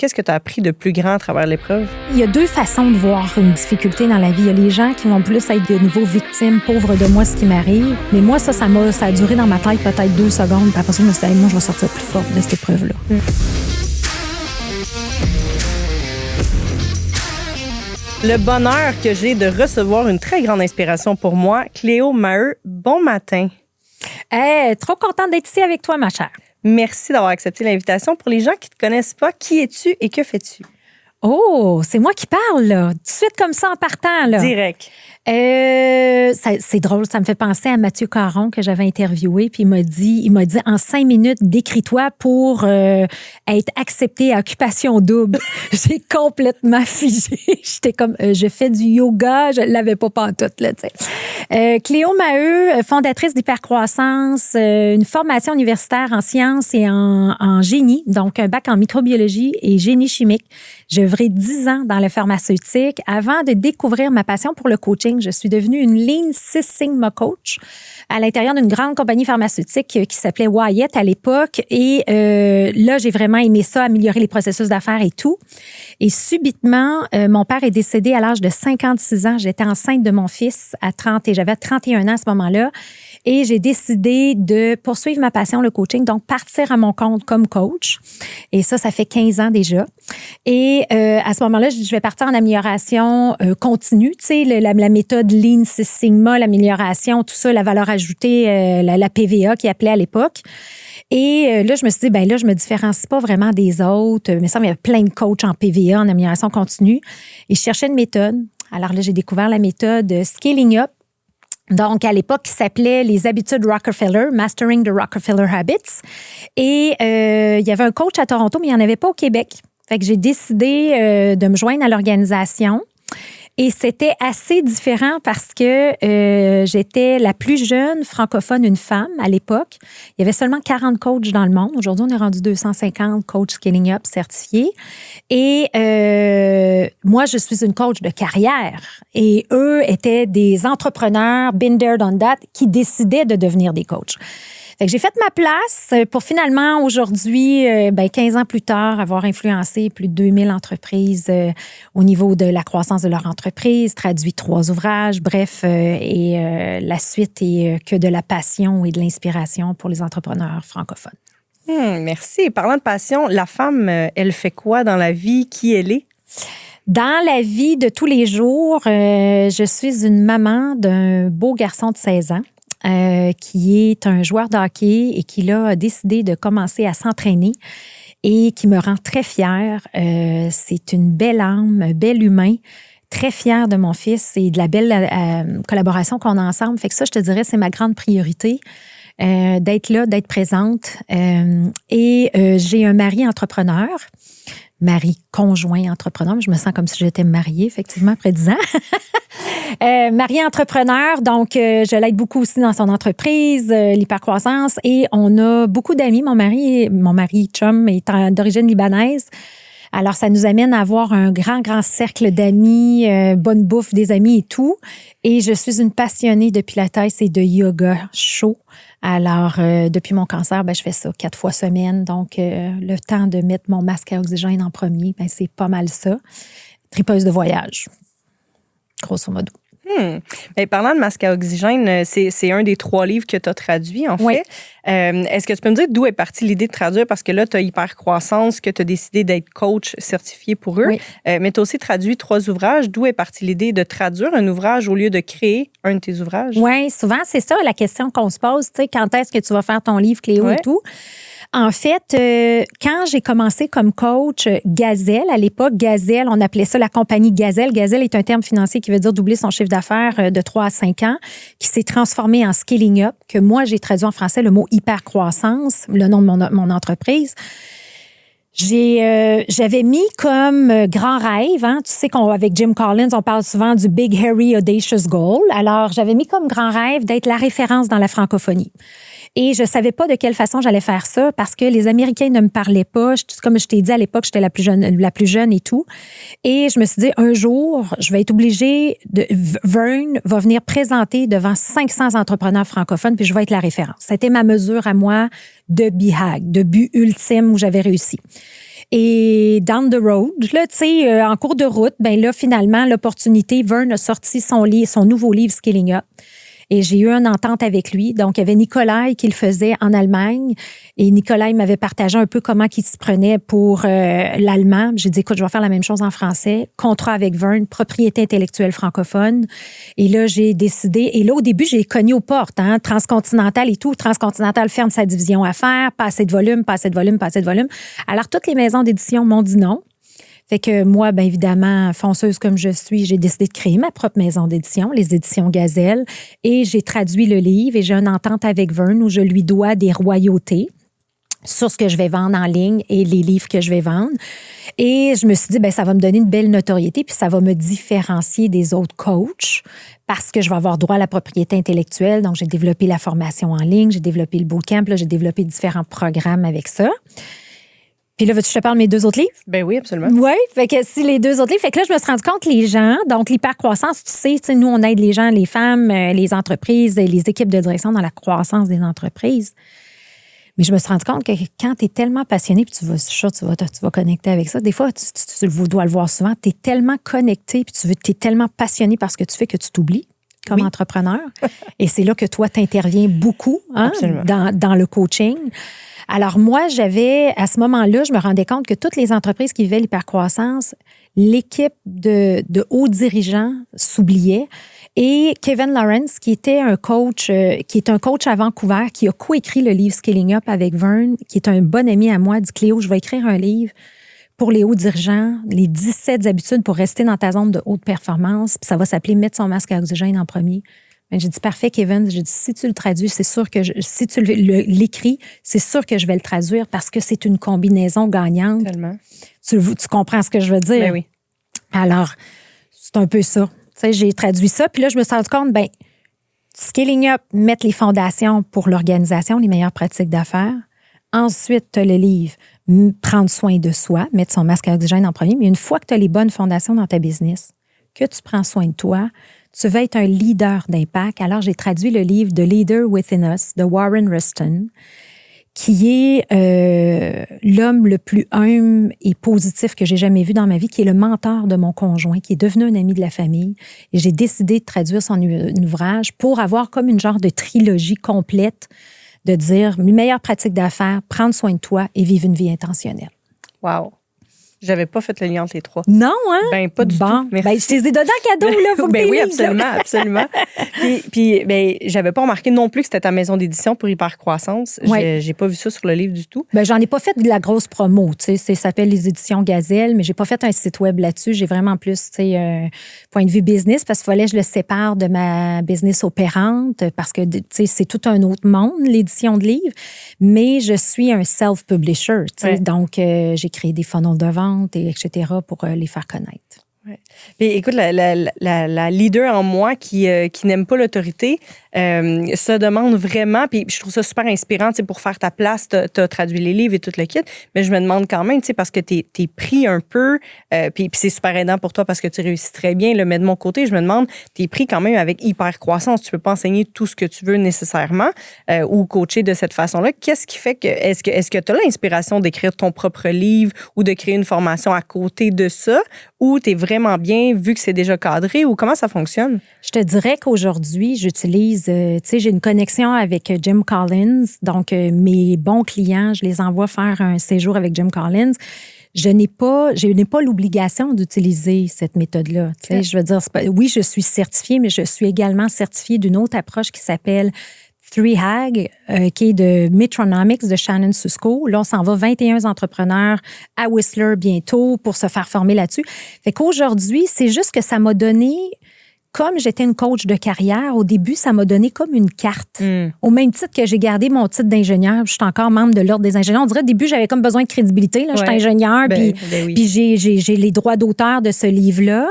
qu'est-ce que tu as appris de plus grand à travers l'épreuve? Il y a 2 façons de voir une difficulté dans la vie. Il y a les gens qui vont plus être de nouveau victimes, pauvres de moi, ce qui m'arrive. Mais moi, ça a duré dans ma tête peut-être 2 secondes. Puis après ça, je me suis dit, moi, je vais sortir plus forte de cette épreuve-là. Le bonheur que j'ai de recevoir une très grande inspiration pour moi, Cléo Maheu. Bon matin. Trop contente d'être ici avec toi, ma chère. Merci d'avoir accepté l'invitation. Pour les gens qui ne te connaissent pas, qui es-tu et que fais-tu? Oh, c'est moi qui parle, là. Tout de suite comme ça en partant, là. Direct. C'est drôle, ça me fait penser à Mathieu Caron que j'avais interviewé, puis il m'a dit en 5 minutes, décris-toi pour être accepté à occupation double. J'ai complètement figé. J'étais comme, je fais du yoga, je l'avais pas pantoute, là, tu sais. Cléo Maheu, fondatrice d'Hypercroissance, une formation universitaire en sciences et en génie, donc un bac en microbiologie et génie chimique. J'ai œuvré 10 ans dans le pharmaceutique avant de découvrir ma passion pour le coaching. Je suis devenue une Lean Six Sigma coach à l'intérieur d'une grande compagnie pharmaceutique qui s'appelait Wyeth à l'époque. Et là, j'ai vraiment aimé ça, améliorer les processus d'affaires et tout. Et subitement, mon père est décédé à l'âge de 56 ans. J'étais enceinte de mon fils et j'avais 31 ans à ce moment-là. Et j'ai décidé de poursuivre ma passion, le coaching, donc partir à mon compte comme coach. Et ça fait 15 ans déjà. Et à ce moment-là, je vais partir en amélioration continue, tu sais, la méthode Lean Six Sigma, l'amélioration, tout ça, la valeur ajoutée, la PVA qui appelait à l'époque. Et là, je me suis dit, là, je me différencie pas vraiment des autres. Mais ça, il y a plein de coachs en PVA, en amélioration continue. Et je cherchais une méthode. Alors là, j'ai découvert la méthode Scaling Up. Donc, à l'époque, qui s'appelait les habitudes Rockefeller, Mastering the Rockefeller Habits. Et il y avait un coach à Toronto, mais il n'y en avait pas au Québec. Fait que j'ai décidé de me joindre à l'organisation. Et c'était assez différent parce que j'étais la plus jeune francophone, une femme à l'époque. Il y avait seulement 40 coachs dans le monde. Aujourd'hui, on est rendu 250 coachs Scaling Up certifiés. Et moi, je suis une coach de carrière. Et eux étaient des entrepreneurs, been there, done that, qui décidaient de devenir des coachs. Fait que j'ai fait ma place pour finalement, aujourd'hui, 15 ans plus tard, avoir influencé plus de 2000 entreprises au niveau de la croissance de leur entreprise, traduit 3 ouvrages, bref, la suite est que de la passion et de l'inspiration pour les entrepreneurs francophones. Merci. Parlant de passion, la femme, elle fait quoi dans la vie? Qui elle est? Dans la vie de tous les jours, je suis une maman d'un beau garçon de 16 ans. Qui est un joueur de hockey et qui là, a décidé de commencer à s'entraîner et qui me rend très fière. C'est une belle âme, un bel humain, très fière de mon fils et de la belle collaboration qu'on a ensemble. Fait que ça, je te dirais, c'est ma grande priorité. D'être là, d'être présente. Et j'ai un mari entrepreneur. Mari conjoint entrepreneur, mais je me sens comme si j'étais mariée, effectivement, après 10 ans. Marié entrepreneur, donc je l'aide beaucoup aussi dans son entreprise, l'hypercroissance, et on a beaucoup d'amis. Mon mari chum est d'origine libanaise. Alors, ça nous amène à avoir un grand cercle d'amis, bonne bouffe des amis et tout. Et je suis une passionnée de pilates et de yoga chaud. Alors, depuis mon cancer, je fais ça 4 fois semaine. Donc, le temps de mettre mon masque à oxygène en premier, c'est pas mal ça. Tripeuse de voyage, grosso modo. Parlant de masque à oxygène, c'est un des 3 livres que tu as traduit, en fait. Oui. Est-ce que tu peux me dire d'où est partie l'idée de traduire? Parce que là, tu as Hypercroissance, que tu as décidé d'être coach certifié pour eux. Oui. Mais tu as aussi traduit 3 ouvrages. D'où est partie l'idée de traduire un ouvrage au lieu de créer un de tes ouvrages? Oui, souvent, c'est ça la question qu'on se pose. Tu sais, quand est-ce que tu vas faire ton livre, Cléo, et tout? En fait, quand j'ai commencé comme coach Gazelle, à l'époque, Gazelle, on appelait ça la compagnie Gazelle. Gazelle est un terme financier qui veut dire doubler son chiffre d'affaires de 3 à 5 ans, qui s'est transformé en Scaling Up, que moi, j'ai traduit en français le mot hypercroissance, le nom de mon entreprise. J'avais mis comme grand rêve, hein, tu sais qu'avec Jim Collins, on parle souvent du Big Hairy Audacious Goal. Alors, j'avais mis comme grand rêve d'être la référence dans la francophonie. Et je savais pas de quelle façon j'allais faire ça parce que les Américains ne me parlaient pas. Comme je t'ai dit à l'époque, j'étais la plus jeune et tout. Et je me suis dit, un jour, je vais être obligée Vern va venir présenter devant 500 entrepreneurs francophones puis je vais être la référence. C'était ma mesure à moi de BHAG, de but ultime où j'avais réussi. Et down the road, là, tu sais, en cours de route, ben là, finalement, l'opportunité, Vern a sorti son nouveau livre Skilling Up. Et j'ai eu une entente avec lui. Donc, il y avait Nikolai qui le faisait en Allemagne. Et Nikolai m'avait partagé un peu comment il s'y prenait pour l'allemand. J'ai dit, écoute, je vais faire la même chose en français. Contrat avec Vern, propriété intellectuelle francophone. Et là, j'ai décidé. Et là, au début, j'ai cogné aux portes, hein, Transcontinental et tout. Transcontinental ferme sa division affaires, pas assez de volume, pas assez de volume, pas assez de volume. Alors, toutes les maisons d'édition m'ont dit non. Fait que moi, bien évidemment, fonceuse comme je suis, j'ai décidé de créer ma propre maison d'édition, les éditions Gazelle, et j'ai traduit le livre et j'ai une entente avec Vern où je lui dois des royautés sur ce que je vais vendre en ligne et les livres que je vais vendre. Et je me suis dit, bien, ça va me donner une belle notoriété puis ça va me différencier des autres coachs parce que je vais avoir droit à la propriété intellectuelle. Donc, j'ai développé la formation en ligne, j'ai développé le bootcamp, là, j'ai développé différents programmes avec ça. Puis là, veux-tu que je te parle de mes 2 autres livres? Ben oui, absolument. Oui, fait que si les 2 autres livres. Fait que là, je me suis rendu compte que les gens, donc l'hypercroissance, tu sais, nous, on aide les gens, les femmes, les entreprises, les équipes de direction dans la croissance des entreprises. Mais je me suis rendu compte que quand tu es tellement passionné, puis tu vas connecter avec ça, des fois, tu dois le voir souvent, tu es tellement connecté, puis tu es tellement passionné par ce que tu fais que tu t'oublies comme entrepreneur. Et c'est là que toi, tu interviens beaucoup dans le coaching. Alors moi, à ce moment-là, je me rendais compte que toutes les entreprises qui vivaient l'hypercroissance, l'équipe de hauts dirigeants s'oubliait. Et Kevin Lawrence, qui est un coach à Vancouver, qui a coécrit le livre Skilling Up avec Vern, qui est un bon ami à moi, dit Cléo, je vais écrire un livre pour les hauts dirigeants, les 17 habitudes pour rester dans ta zone de haute performance. Puis ça va s'appeler Mettre son masque à oxygène en premier. J'ai dit, parfait, Kevin. J'ai dit, si tu le traduis, c'est sûr que si tu l'écris, c'est sûr que je vais le traduire parce que c'est une combinaison gagnante. Tellement. Tu comprends ce que je veux dire? Ben oui. Alors, c'est un peu ça. Tu sais, j'ai traduit ça, puis là, je me suis rendu compte, ben, Scaling Up, mettre les fondations pour l'organisation, les meilleures pratiques d'affaires. Ensuite, tu as le livre, prendre soin de soi, mettre son masque à oxygène en premier. Mais une fois que tu as les bonnes fondations dans ta business, que tu prends soin de toi, tu veux être un leader d'impact. Alors, j'ai traduit le livre The Leader Within Us de Warren Ruston, qui est l'homme le plus humble et positif que j'ai jamais vu dans ma vie, qui est le mentor de mon conjoint, qui est devenu un ami de la famille. Et j'ai décidé de traduire son ouvrage pour avoir comme une genre de trilogie complète de dire les meilleures pratiques d'affaires, prendre soin de toi et vivre une vie intentionnelle. Wow! J'avais pas fait le lien entre les 3. Non, hein? Ben, pas du tout. Merci. Ben, je t'ai donné en cadeau, là. Faut que ben oui, lises, absolument, absolument. Puis, ben, j'avais pas remarqué non plus que c'était ta maison d'édition pour Hypercroissance. Ouais. J'ai pas vu ça sur le livre du tout. Ben, j'en ai pas fait de la grosse promo, tu sais. Ça s'appelle les éditions Gazelle, mais j'ai pas fait un site web là-dessus. J'ai vraiment plus, tu sais, point de vue business, parce qu'il fallait que je le sépare de ma business opérante, parce que, tu sais, c'est tout un autre monde, l'édition de livres. Mais je suis un self-publisher, tu sais. Ouais. Donc, j'ai créé des funnels de vente, et etc., pour les faire connaître. Ouais. Puis, écoute, la leader en moi qui n'aime pas l'autorité se demande vraiment, puis je trouve ça super inspirant, tu sais, pour faire ta place, t'as traduit les livres et tout le kit, mais je me demande quand même, tu sais, parce que t'es pris un peu, puis c'est super aidant pour toi parce que tu réussis très bien, mais de mon côté, je me demande, t'es pris quand même avec hyper-croissance, tu peux pas enseigner tout ce que tu veux nécessairement ou coacher de cette façon-là. Qu'est-ce qui fait que, est-ce que t'as l'inspiration d'écrire ton propre livre ou de créer une formation à côté de ça, ou t'es vraiment bien vu que c'est déjà cadré, ou comment ça fonctionne? Je te dirais qu'aujourd'hui, j'utilise, tu sais, j'ai une connexion avec Jim Collins. Donc, mes bons clients, je les envoie faire un séjour avec Jim Collins. Je n'ai pas l'obligation d'utiliser cette méthode-là. Tu sais, je veux dire, oui, je suis certifiée, mais je suis également certifiée d'une autre approche qui s'appelle 3HAG, qui est de Metronomics de Shannon Susko. Là, on s'en va 21 entrepreneurs à Whistler bientôt pour se faire former là-dessus. Fait qu'aujourd'hui, c'est juste que ça m'a donné, comme j'étais une coach de carrière, au début, ça m'a donné comme une carte. Au même titre que j'ai gardé mon titre d'ingénieur, je suis encore membre de l'Ordre des ingénieurs. On dirait au début, j'avais comme besoin de crédibilité. Là, je suis ingénieur, puis j'ai les droits d'auteur de ce livre-là.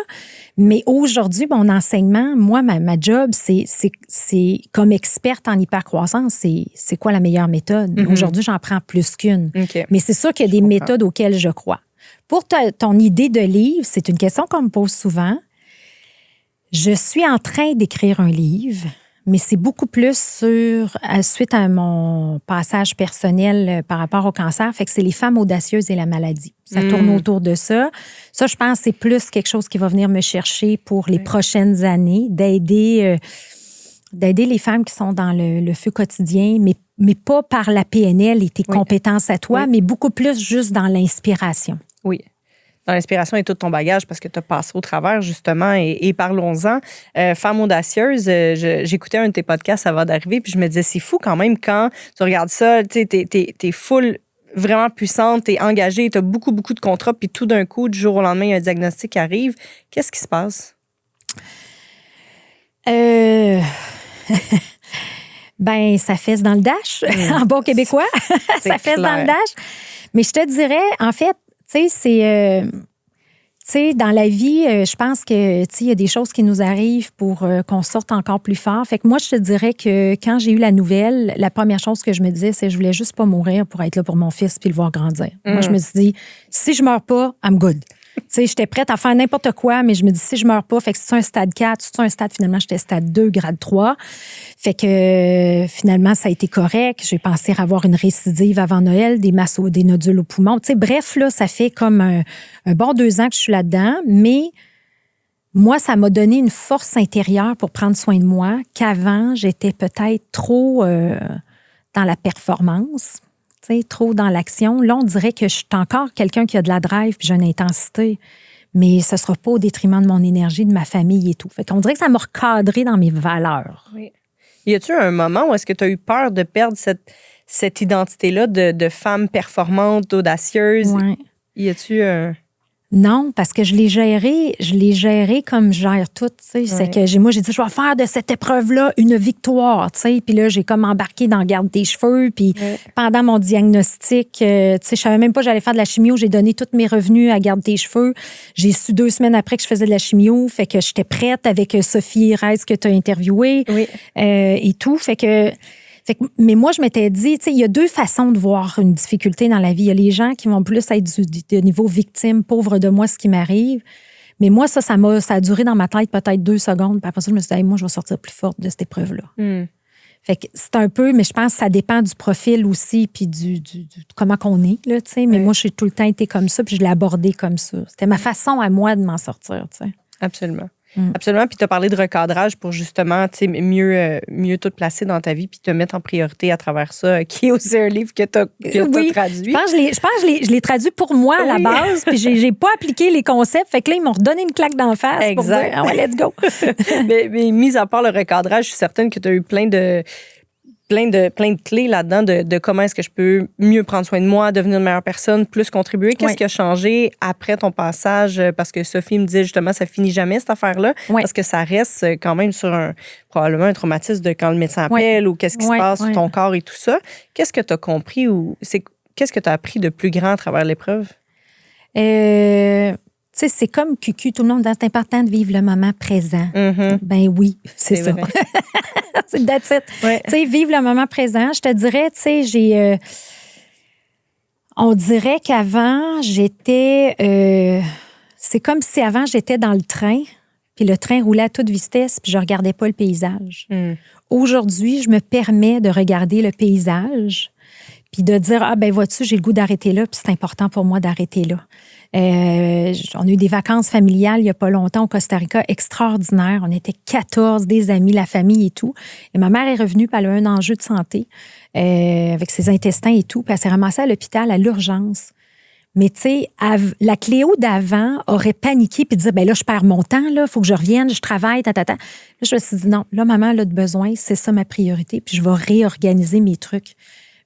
Mais aujourd'hui, mon enseignement, moi, ma job, c'est comme experte en hypercroissance, c'est quoi la meilleure méthode? Aujourd'hui, j'en prends plus qu'une. Okay. Mais c'est sûr qu'il y a des méthodes auxquelles je crois. Pour ton idée de livre, c'est une question qu'on me pose souvent. Je suis en train d'écrire un livre, mais c'est beaucoup plus suite à mon passage personnel par rapport au cancer. Fait que c'est les femmes audacieuses et la maladie. Ça tourne autour de ça. Ça, je pense, c'est plus quelque chose qui va venir me chercher pour les prochaines années, d'aider les femmes qui sont dans le feu quotidien, mais pas par la PNL et tes compétences à toi, mais beaucoup plus juste dans l'inspiration. Oui. Dans l'inspiration et tout ton bagage, parce que tu as passé au travers, justement, et parlons-en. Femme audacieuse, j'écoutais un de tes podcasts avant d'arriver, puis je me disais, c'est fou quand même quand tu regardes ça, tu sais, t'es full, vraiment puissante, t'es engagée, t'as beaucoup, beaucoup de contrats, puis tout d'un coup, du jour au lendemain, il y a un diagnostic qui arrive. Qu'est-ce qui se passe? Ben, ça fesse dans le dash, en bon québécois. Ça fesse dans le dash. Mais je te dirais, en fait, tu sais, c'est... tu sais, dans la vie, je pense que, tu sais, il y a des choses qui nous arrivent pour qu'on sorte encore plus fort. Fait que moi, je te dirais que quand j'ai eu la nouvelle, la première chose que je me disais, c'est que je voulais juste pas mourir pour être là pour mon fils puis le voir grandir. Moi, je me suis dit, si je meurs pas, I'm good. Tu sais, j'étais prête à faire n'importe quoi, mais je me dis, si je meurs pas, fait que c'est un stade 4, c'est un stade, finalement, j'étais stade 2, grade 3. Fait que, finalement, ça a été correct. J'ai pensé avoir une récidive avant Noël, des nodules au poumon. Tu sais, bref, là, ça fait comme un bon 2 ans que je suis là-dedans, mais moi, ça m'a donné une force intérieure pour prendre soin de moi qu'avant, j'étais peut-être trop dans la performance. Tu sais, trop dans l'action. Là, on dirait que je suis encore quelqu'un qui a de la drive puis j'ai une intensité, mais ce ne sera pas au détriment de mon énergie, de ma famille et tout. Fait qu'on dirait que ça m'a recadré dans mes valeurs. Oui. Y a-tu un moment où est-ce que tu as eu peur de perdre cette identité-là de femme performante, audacieuse? Ouais. Y a-tu un... Non, parce que je l'ai géré comme je gère tout, tu sais. C'est que moi, j'ai dit, je vais faire de cette épreuve-là une victoire, tu sais. Puis là, j'ai comme embarqué dans Garde tes cheveux. Puis pendant mon diagnostic, tu sais, je savais même pas que j'allais faire de la chimio. J'ai donné tous mes revenus à Garde tes cheveux. J'ai su 2 semaines après que je faisais de la chimio. Fait que j'étais prête avec Sophie Reyes que tu as interviewée et tout. Mais moi, je m'étais dit, tu sais, il y a 2 façons de voir une difficulté dans la vie. Il y a les gens qui vont plus être du niveau victime, pauvre de moi, ce qui m'arrive. Mais moi, ça a duré dans ma tête peut-être 2 secondes. Puis après ça, je me suis dit, hey, moi, je vais sortir plus forte de cette épreuve-là. Fait que c'est un peu, mais je pense que ça dépend du profil aussi, puis du comment qu'on est, là, tu sais. Mais moi, j'ai tout le temps été comme ça, puis je l'ai abordé comme ça. C'était ma façon à moi de m'en sortir, tu sais. Absolument. Absolument. Puis tu as parlé de recadrage pour justement mieux tout placer dans ta vie puis te mettre en priorité à travers ça, qui est aussi un livre que tu as traduit. Je pense que je l'ai traduit pour moi à la base, puis j'ai pas appliqué les concepts. Fait que là, ils m'ont redonné une claque d'en face pour dire, ah ouais, let's go. mais mis à part le recadrage, je suis certaine que tu as eu plein de clés là-dedans de comment est-ce que je peux mieux prendre soin de moi, devenir une meilleure personne, plus contribuer. Qu'est-ce qui a changé après ton passage? Parce que Sophie me disait justement, ça finit jamais cette affaire-là. Parce que ça reste quand même sur probablement un traumatisme de quand le médecin appelle ou qu'est-ce qui se passe sur ton corps et tout ça. Qu'est-ce que tu as compris ou qu'est-ce que tu as appris de plus grand à travers l'épreuve? Tu sais, c'est comme Cucu, tout le monde dit c'est important de vivre le moment présent. Ben oui, c'est ça. C'est that's it. Tu sais, vivre le moment présent, je te dirais, tu sais, on dirait qu'avant, c'est comme si avant, j'étais dans le train, puis le train roulait à toute vitesse, puis je regardais pas le paysage. Aujourd'hui, je me permets de regarder le paysage, puis de dire, ah ben vois-tu, j'ai le goût d'arrêter là, puis c'est important pour moi d'arrêter là. On a eu des vacances familiales il n'y a pas longtemps au Costa Rica, extraordinaires. On était 14, des amis, la famille et tout. Et ma mère est revenue, puis elle a un enjeu de santé avec ses intestins et tout, puis elle s'est ramassée à l'hôpital à l'urgence. Mais tu sais, la Cléo d'avant aurait paniqué puis dit, ben là, je perds mon temps, là, faut que je revienne, je travaille, Là, je me suis dit, non, là, maman, elle a de besoin, c'est ça ma priorité, puis je vais réorganiser mes trucs.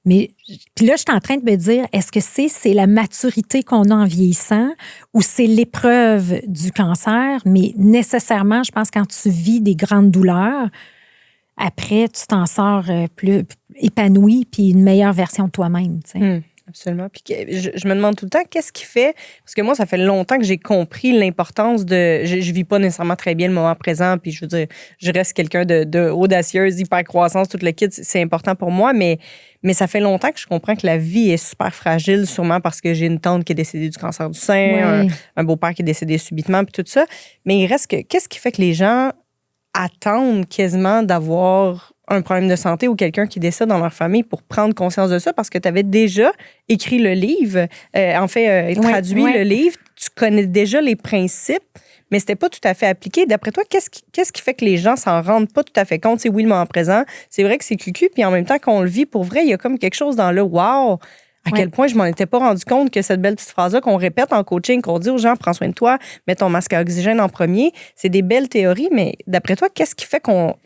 Mais puis là, je suis en train de me dire, est-ce que c'est la maturité qu'on a en vieillissant ou c'est l'épreuve du cancer? Mais nécessairement, je pense que quand tu vis des grandes douleurs, après, tu t'en sors plus épanoui puis une meilleure version de toi-même. Tu sais. Absolument. Puis je me demande tout le temps, qu'est-ce qui fait... Parce que moi, ça fait longtemps que j'ai compris l'importance de... Je vis pas nécessairement très bien le moment présent, puis je veux dire, je reste quelqu'un de audacieuse, hyper croissance, tout le kit, c'est important pour moi, mais ça fait longtemps que je comprends que la vie est super fragile, sûrement parce que j'ai une tante qui est décédée du cancer du sein, un beau-père qui est décédé subitement, puis tout ça. Mais il reste que... Qu'est-ce qui fait que les gens attendre quasiment d'avoir un problème de santé ou quelqu'un qui décède dans leur famille pour prendre conscience de ça parce que tu avais déjà écrit le livre, traduit le livre, tu connais déjà les principes, mais c'était pas tout à fait appliqué. D'après toi, qu'est-ce qui fait que les gens s'en rendent pas tout à fait compte? C'est oui, le moment présent, c'est vrai que c'est cucu, puis en même temps qu'on le vit pour vrai, il y a comme quelque chose dans le « wow ». À quel point je m'en étais pas rendu compte que cette belle petite phrase-là qu'on répète en coaching, qu'on dit aux gens, prends soin de toi, mets ton masque à oxygène en premier, c'est des belles théories, mais d'après toi, qu'est-ce qui fait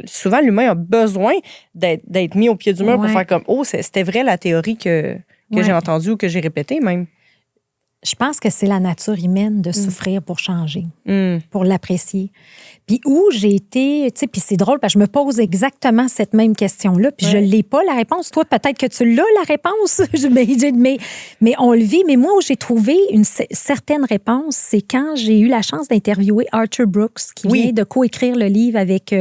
souvent l'humain a besoin d'être mis au pied du mur pour faire comme, oh, c'était vrai la théorie que j'ai entendue ou que j'ai répétée même? Je pense que c'est la nature humaine de souffrir pour changer, pour l'apprécier. Puis où j'ai été, tu sais, puis c'est drôle parce que je me pose exactement cette même question-là, puis je l'ai pas la réponse. Toi, peut-être que tu l'as la réponse, mais on le vit. Mais moi, où j'ai trouvé une certaine réponse, c'est quand j'ai eu la chance d'interviewer Arthur Brooks, qui vient de coécrire le livre avec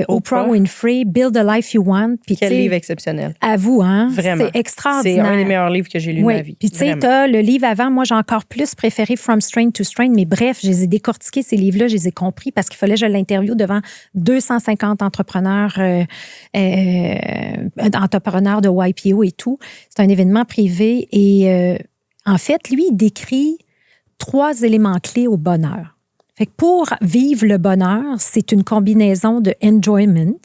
Oprah Winfrey, Build the Life You Want. Puis, quel livre exceptionnel. À vous, hein? Vraiment. C'est extraordinaire. C'est un des meilleurs livres que j'ai lu de ma vie. Puis tu sais, t'as le livre avant, moi, j'ai encore plus préféré From Strain to Strain, mais bref, je les ai décortiqués, ces livres-là, je les ai compris parce qu'il fallait que je l'interviewe devant 250 entrepreneurs de YPO et tout. C'est un événement privé et en fait, lui, il décrit 3 éléments clés au bonheur. Fait que pour vivre le bonheur, c'est une combinaison de enjoyment.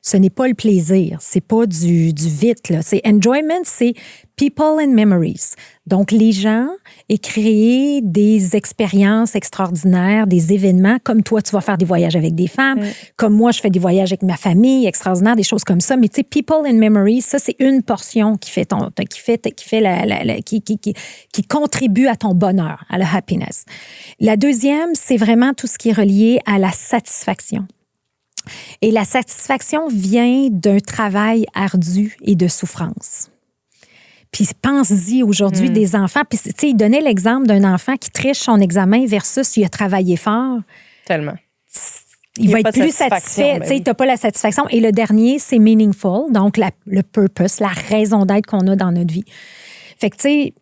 Ce n'est pas le plaisir, c'est pas du vite, là. C'est enjoyment, c'est people and memories. Donc, les gens et créer des expériences extraordinaires, des événements, comme toi, tu vas faire des voyages avec des femmes, comme moi, je fais des voyages avec ma famille, extraordinaires, des choses comme ça. Mais tu sais, people and memories, ça, c'est une portion qui contribue à ton bonheur, à la happiness. La deuxième, c'est vraiment tout ce qui est relié à la satisfaction. Et la satisfaction vient d'un travail ardu et de souffrance. Puis pense-y aujourd'hui des enfants. Puis tu sais, il donnait l'exemple d'un enfant qui triche son examen versus il a travaillé fort. Tellement. Il va être plus satisfait. Tu sais, t'as pas la satisfaction. Et le dernier, c'est meaningful. Donc, le purpose, la raison d'être qu'on a dans notre vie. Fait que tu sais,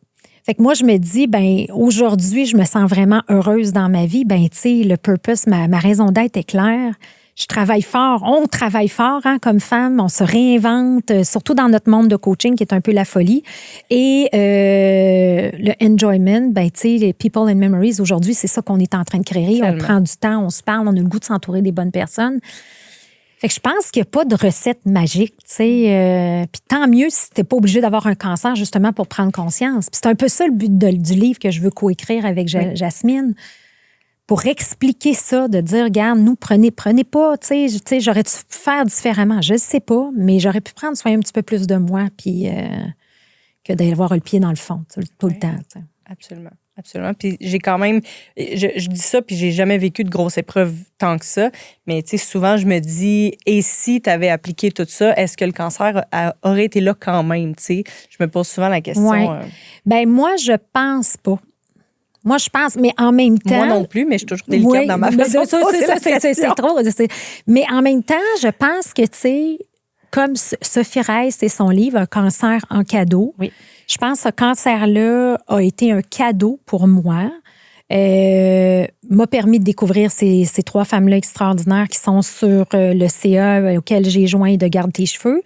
moi, je me dis, ben aujourd'hui, je me sens vraiment heureuse dans ma vie. Ben tu sais, le purpose, ma raison d'être est claire. Je travaille fort, on travaille fort comme femme, on se réinvente, surtout dans notre monde de coaching qui est un peu la folie. Et le enjoyment, ben tu sais, les people and memories, aujourd'hui, c'est ça qu'on est en train de créer. Tellement. On prend du temps, on se parle, on a le goût de s'entourer des bonnes personnes. Fait que je pense qu'il n'y a pas de recette magique, tu sais. Puis tant mieux si tu n'es pas obligé d'avoir un cancer justement pour prendre conscience. Puis c'est un peu ça le but du livre que je veux coécrire avec Jasmine. Pour expliquer ça, de dire, regarde, nous, prenez pas, tu sais, j'aurais dû faire différemment. Je ne sais pas, mais j'aurais pu prendre soin un petit peu plus de moi, puis que d'avoir le pied dans le fond tout le temps. T'sais. Absolument. Absolument. Puis j'ai quand même, je dis ça, puis j'ai jamais vécu de grosses épreuves tant que ça, mais tu sais, souvent, je me dis, et si tu avais appliqué tout ça, est-ce que le cancer aurait été là quand même, tu sais? Je me pose souvent la question. Ouais. Ben moi, je pense pas. Moi, je pense, mais en même temps... Moi non plus, mais je suis toujours délicate dans ma façon de poser la question. C'est trop. Mais en même temps, je pense que, tu sais, comme Sophie Reiss et son livre « Un cancer en cadeau », je pense que ce cancer-là a été un cadeau pour moi. M'a permis de découvrir ces 3 femmes-là extraordinaires qui sont sur le CA auquel j'ai joint de Garde tes cheveux.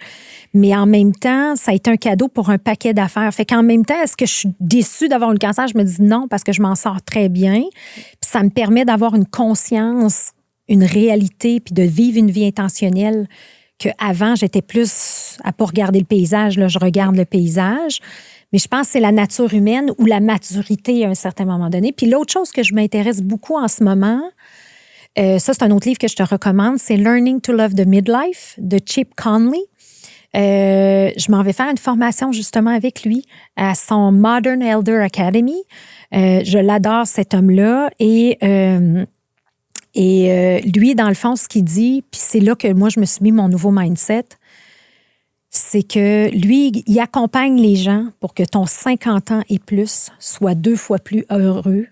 Mais en même temps, ça a été un cadeau pour un paquet d'affaires. Fait qu'en même temps, est-ce que je suis déçue d'avoir le cancer? Je me dis non, parce que je m'en sors très bien. Puis ça me permet d'avoir une conscience, une réalité, puis de vivre une vie intentionnelle qu'avant, j'étais plus à pas regarder le paysage. Là, je regarde le paysage. Mais je pense que c'est la nature humaine ou la maturité à un certain moment donné. Puis l'autre chose que je m'intéresse beaucoup en ce moment, ça, c'est un autre livre que je te recommande, c'est Learning to Love the Midlife de Chip Conley. Je m'en vais faire une formation justement avec lui à son Modern Elder Academy. Je l'adore, cet homme-là. Et lui, dans le fond, ce qu'il dit, puis c'est là que moi, je me suis mis mon nouveau mindset, c'est que lui, il accompagne les gens pour que ton 50 ans et plus soit 2 fois plus heureux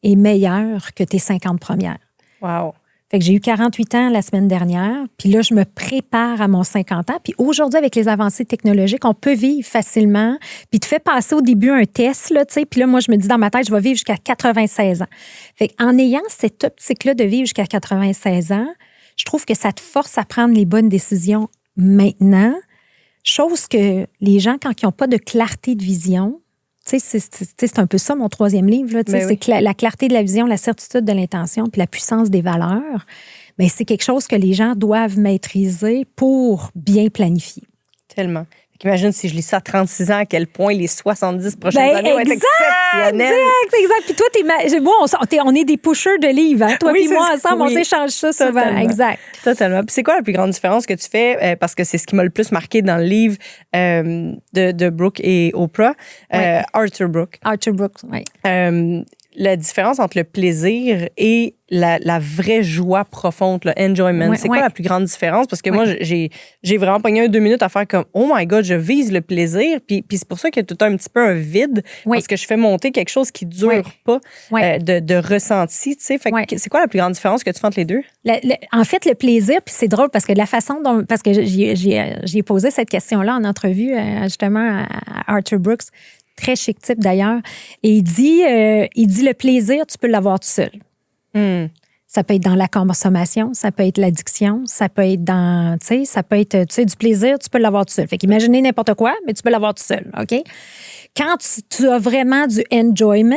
et meilleur que tes 50 premières. Wow! Fait que j'ai eu 48 ans la semaine dernière, puis là, je me prépare à mon 50 ans. Puis aujourd'hui, avec les avancées technologiques, on peut vivre facilement. Puis tu fais passer au début un test, là, tu sais. Puis là, moi, je me dis dans ma tête, je vais vivre jusqu'à 96 ans. Fait qu'en ayant cette optique-là de vivre jusqu'à 96 ans, je trouve que ça te force à prendre les bonnes décisions maintenant. Chose que les gens, quand ils n'ont pas de clarté de vision, c'est un peu ça mon 3e livre, là, Ben oui. c'est la clarté de la vision, la certitude de l'intention, puis la puissance des valeurs. Mais c'est quelque chose que les gens doivent maîtriser pour bien planifier. Tellement. Imagine si je lis ça à 36 ans, à quel point les 70 prochaines années vont être exceptionnelles. Exact. Puis toi, on est des pushers de livres. Hein? Toi Oui, et moi, c'est ça. ensemble, Oui. on s'échange ça souvent. Totalement. Exact. Totalement. Puis c'est quoi la plus grande différence que tu fais? Parce que c'est ce qui m'a le plus marqué dans le livre de Brooke et Oprah, Arthur Brooke. Arthur Brooks, oui. La différence entre le plaisir et la vraie joie profonde, le enjoyment. Ouais, c'est quoi ouais. la plus grande différence? Parce que moi, j'ai vraiment pogné 2 minutes à faire comme « Oh my God, je vise le plaisir. » Puis c'est pour ça qu'il y a tout un petit peu un vide. Oui. Parce que je fais monter quelque chose qui dure Oui. pas Oui. de ressenti. Tu sais. Fait que Oui. c'est quoi la plus grande différence que tu fais entre les deux? En fait, le plaisir, puis c'est drôle parce que la façon dont. Parce que j'ai posé cette question-là en entrevue, justement, à Arthur Brooks, très chic type d'ailleurs. Et il dit le plaisir, tu peux l'avoir tout seul. Ça peut être dans la consommation, ça peut être l'addiction, ça peut être dans, tu sais, ça peut être, tu sais, du plaisir, tu peux l'avoir tout seul. Fait qu'imaginez n'importe quoi, mais tu peux l'avoir tout seul, OK? Quand tu as vraiment du enjoyment,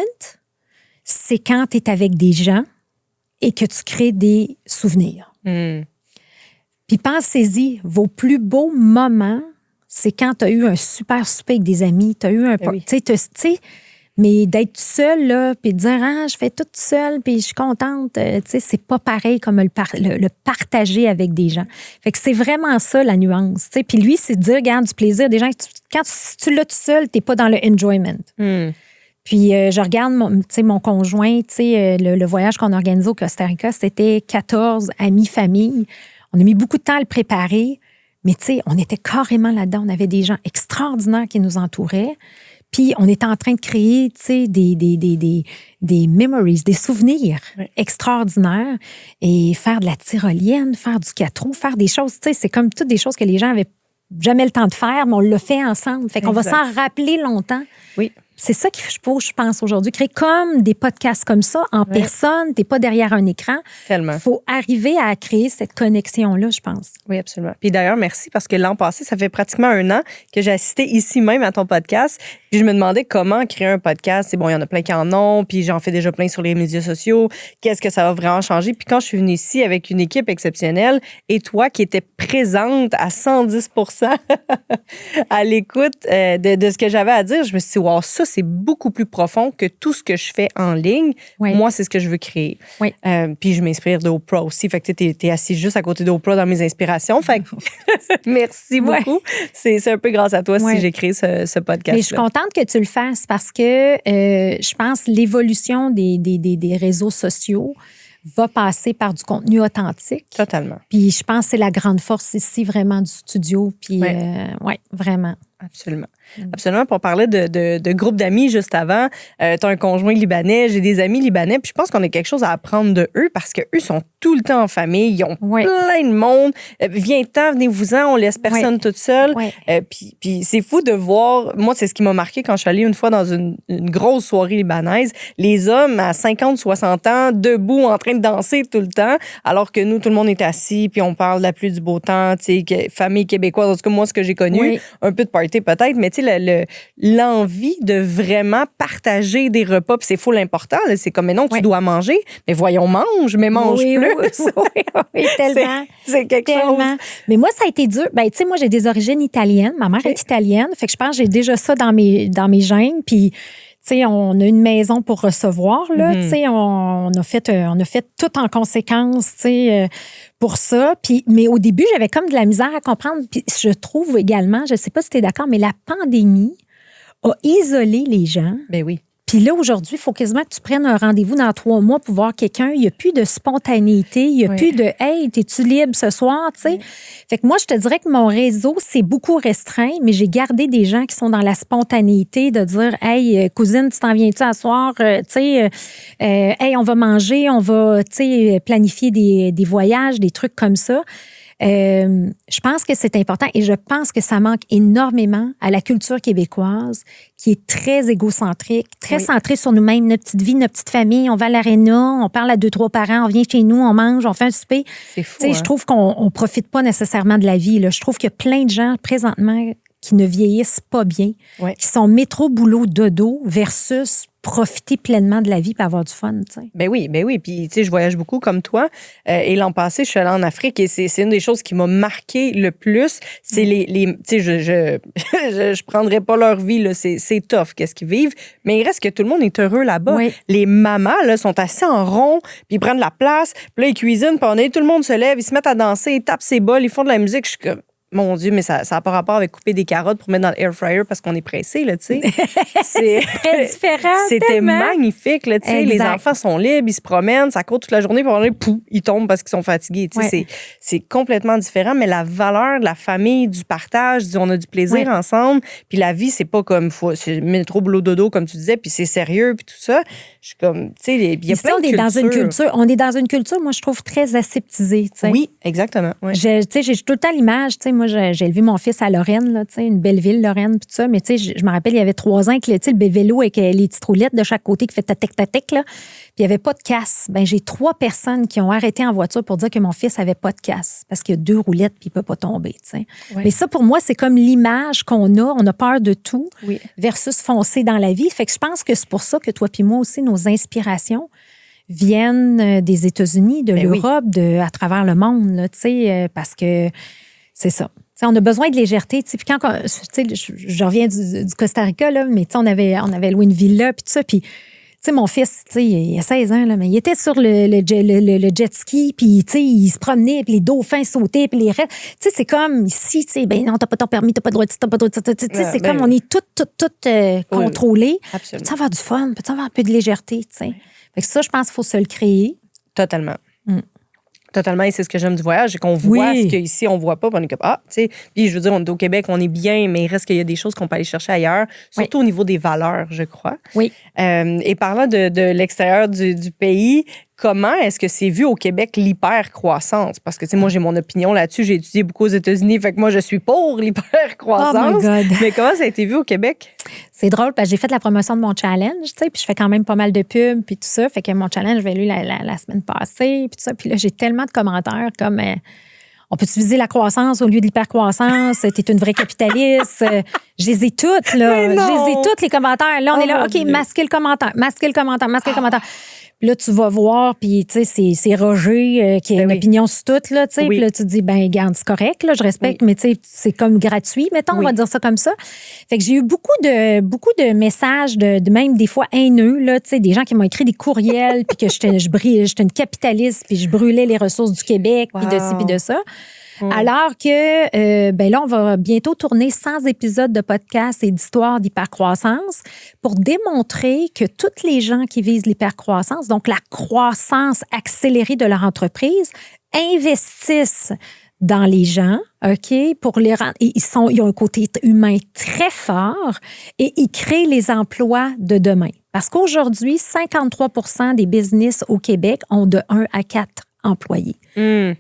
c'est quand tu es avec des gens et que tu crées des souvenirs. Puis pensez-y, vos plus beaux moments, c'est quand tu as eu un super souper avec des amis, tu as eu un... oui. Tu sais, mais d'être seule, là, puis de dire, je fais tout seule, puis je suis contente, tu sais, c'est pas pareil comme le partager avec des gens. Fait que c'est vraiment ça, la nuance, tu sais. Puis lui, c'est de dire, regarde, du plaisir, des gens, quand tu l'as tout seul, t'es pas dans le enjoyment. Puis je regarde mon conjoint, tu sais, le voyage qu'on a organisé au Costa Rica, c'était 14 amis, famille. On a mis beaucoup de temps à le préparer, mais tu sais, on était carrément là-dedans. On avait des gens extraordinaires qui nous entouraient. Puis on était en train de créer, tu sais, des memories, des souvenirs extraordinaires et faire de la tyrolienne, faire du 4 roues, faire des choses, tu sais, c'est comme toutes des choses que les gens avaient jamais le temps de faire, mais on l'a fait ensemble. Fait qu'on va s'en rappeler longtemps. Oui. C'est ça qu'il faut, je pense, aujourd'hui. Créer comme des podcasts comme ça, en personne, t'es pas derrière un écran. Tellement. Il faut arriver à créer cette connexion-là, je pense. Oui, absolument. Puis d'ailleurs, merci parce que l'an passé, ça fait pratiquement 1 an que j'ai assisté ici même à ton podcast. Puis je me demandais comment créer un podcast. C'est bon, il y en a plein qui en ont, puis j'en fais déjà plein sur les médias sociaux. Qu'est-ce que ça va vraiment changer? Puis quand je suis venue ici avec une équipe exceptionnelle et toi qui étais présente à 110% à l'écoute de ce que j'avais à dire, je me suis dit, wow, ça, c'est beaucoup plus profond que tout ce que je fais en ligne. Oui. Moi, c'est ce que je veux créer. Oui. Puis je m'inspire d'Oprah aussi. Fait que tu es assis juste à côté d'Oprah dans mes inspirations. Fait que merci beaucoup. C'est un peu grâce à toi si j'ai créé ce podcast. Mais je suis contente que tu le fasses parce que je pense que l'évolution des réseaux sociaux va passer par du contenu authentique. Totalement. Puis je pense que c'est la grande force ici vraiment du studio. Puis vraiment. Absolument. Absolument. Pour parler de groupe d'amis juste avant, tu as un conjoint libanais, j'ai des amis libanais, puis je pense qu'on a quelque chose à apprendre de eux parce qu'eux sont tout le temps en famille, ils ont plein de monde. Viens-t'en, venez-vous-en, on laisse personne toute seule. Puis c'est fou de voir, moi, c'est ce qui m'a marqué quand je suis allée une fois dans une grosse soirée libanaise, les hommes à 50, 60 ans, debout, en train de danser tout le temps, alors que nous, tout le monde est assis, puis on parle de la pluie du beau temps, tu sais, famille québécoise, en tout cas, moi, ce que j'ai connu, un peu de party peut-être, mais tu sais, l'envie de vraiment partager des repas, puis c'est fou l'important, là, c'est comme, mais non, tu dois manger, mais voyons, mange, mais mange plus. Oui, tellement. C'est quelque chose. Mais moi, ça a été dur. Ben, tu sais, moi, j'ai des origines italiennes. Ma mère est italienne, fait que je pense que j'ai déjà ça dans mes gènes, puis tu sais, on a une maison pour recevoir, là, tu sais, on a fait tout en conséquence, tu sais, pour ça. Puis, mais au début, j'avais comme de la misère à comprendre. Puis je trouve également, je sais pas si tu es d'accord, mais la pandémie a isolé les gens. Ben oui. Puis là, aujourd'hui, il faut quasiment que tu prennes un rendez-vous dans 3 mois pour voir quelqu'un. Il n'y a plus de spontanéité. Il n'y a plus de « Hey, es-tu libre ce soir? » Tu sais. Fait que moi, je te dirais que mon réseau, c'est beaucoup restreint, mais j'ai gardé des gens qui sont dans la spontanéité de dire « Hey, cousine, tu t'en viens-tu à soir? Tu sais, hey, on va manger, on va, tu sais, planifier des voyages, des trucs comme ça. » Je pense que c'est important et je pense que ça manque énormément à la culture québécoise qui est très égocentrique, très centrée sur nous-mêmes, notre petite vie, notre petite famille. On va à l'aréna, on parle à 2-3 parents, on vient chez nous, on mange, on fait un souper. C'est fou, hein? Je trouve qu'on profite pas nécessairement de la vie. Là. Je trouve qu'il y a plein de gens présentement qui ne vieillissent pas bien, qui sont métro, boulot, dodo versus profiter pleinement de la vie et avoir du fun. T'sais. Ben oui. Puis, tu sais, je voyage beaucoup comme toi. Et l'an passé, je suis allée en Afrique et c'est une des choses qui m'a marqué le plus. C'est tu sais, je prendrais pas leur vie, là. C'est tough, qu'est-ce qu'ils vivent. Mais il reste que tout le monde est heureux là-bas. Oui. Les mamans, là, sont assis en rond, puis ils prennent de la place, puis là, ils cuisinent, puis tout le monde se lève, ils se mettent à danser, ils tapent ses bols, ils font de la musique. Je suis comme, mon Dieu, mais ça n'a pas rapport avec couper des carottes pour mettre dans l'air fryer parce qu'on est pressé, là, tu sais. C'est très différent. C'était tellement. magnifique, là, tu sais. Les enfants sont libres, ils se promènent, ça court toute la journée, puis pouf, ils tombent parce qu'ils sont fatigués. Tu sais, c'est complètement différent, mais la valeur de la famille, du partage, on a du plaisir ensemble, puis la vie, c'est pas comme, c'est métro, boulot, dodo, comme tu disais, puis c'est sérieux, puis tout ça. Je suis comme, tu sais, il y a plein de cultures. On est dans une culture, moi, je trouve, très aseptisée, tu sais. Oui, exactement. Ouais. Tu sais, j'ai tout le temps l'image, tu sais, moi, j'ai élevé mon fils à Lorraine, là, une belle ville, Lorraine, puis tout ça. Mais tu sais, je me rappelle, il y avait 3 ans que le vélo avec les petites roulettes de chaque côté qui fait tatek, là. Puis il n'y avait pas de casse. Ben j'ai 3 personnes qui ont arrêté en voiture pour dire que mon fils avait pas de casse parce qu'il y a 2 roulettes puis il peut pas tomber, tu sais. Ouais. Mais ça, pour moi, c'est comme l'image qu'on a. On a peur de tout versus foncer dans la vie. Fait que je pense que c'est pour ça que toi puis moi aussi, nos inspirations viennent des États-Unis, de l'Europe, à travers le monde, là, tu sais, parce que c'est ça. T'sais, on a besoin de légèreté. Puis quand je reviens du Costa Rica, là, mais on avait loué une villa, puis tout ça. Puis mon fils, il a 16 ans, là, mais il était sur le jet ski, puis il se promenait, puis les dauphins sautaient, puis les rêves. C'est comme ici, ben non, t'as pas ton permis, t'as pas le droit de ça, t'as pas le droit de ça. C'est comme on est tout contrôlé. Peut-tu avoir du fun? Peut-tu avoir un peu de légèreté? Fait que ça, je pense qu'il faut se le créer. Totalement. Totalement, et c'est ce que j'aime du voyage, c'est qu'on voit ce qu'ici, on voit pas, puis on est comme, tu sais. Puis je veux dire, on est au Québec, on est bien, mais il reste qu'il y a des choses qu'on peut aller chercher ailleurs, surtout au niveau des valeurs, je crois. Oui. Et parlant de l'extérieur du pays, comment est-ce que c'est vu au Québec l'hyper-croissance? Parce que, tu sais, moi, j'ai mon opinion là-dessus. J'ai étudié beaucoup aux États-Unis, fait que moi, je suis pour l'hyper-croissance. Oh my God. Mais comment ça a été vu au Québec? C'est drôle, parce que j'ai fait la promotion de mon challenge, tu sais, puis je fais quand même pas mal de pubs, puis tout ça. Fait que mon challenge, je l'ai lu la semaine passée, puis tout ça. Puis là, j'ai tellement de commentaires comme... on peut-tu viser la croissance au lieu de l'hypercroissance? T'es une vraie capitaliste. Je les ai toutes, là. Je les ai toutes, les commentaires. Là, on est là, OK, masquer le commentaire. Puis là, tu vas voir, puis tu sais, c'est Roger qui a une opinion sur tout, là, tu sais. Puis là, tu te dis, ben garde, c'est correct, là, je respecte, mais tu sais, c'est comme gratuit, mettons, on va dire ça comme ça. Fait que j'ai eu beaucoup de messages, de même des fois haineux, là, tu sais, des gens qui m'ont écrit des courriels, puis que j'étais une capitaliste, puis je brûlais les ressources du Québec, puis de ci, puis de ça. Alors que, ben là, on va bientôt tourner 100 épisodes de podcast et d'histoires d'hypercroissance pour démontrer que toutes les gens qui visent l'hypercroissance, donc la croissance accélérée de leur entreprise, investissent dans les gens, OK, pour les rendre. Ils ont un côté humain très fort et ils créent les emplois de demain. Parce qu'aujourd'hui, 53% des business au Québec ont de 1 à 4 employés.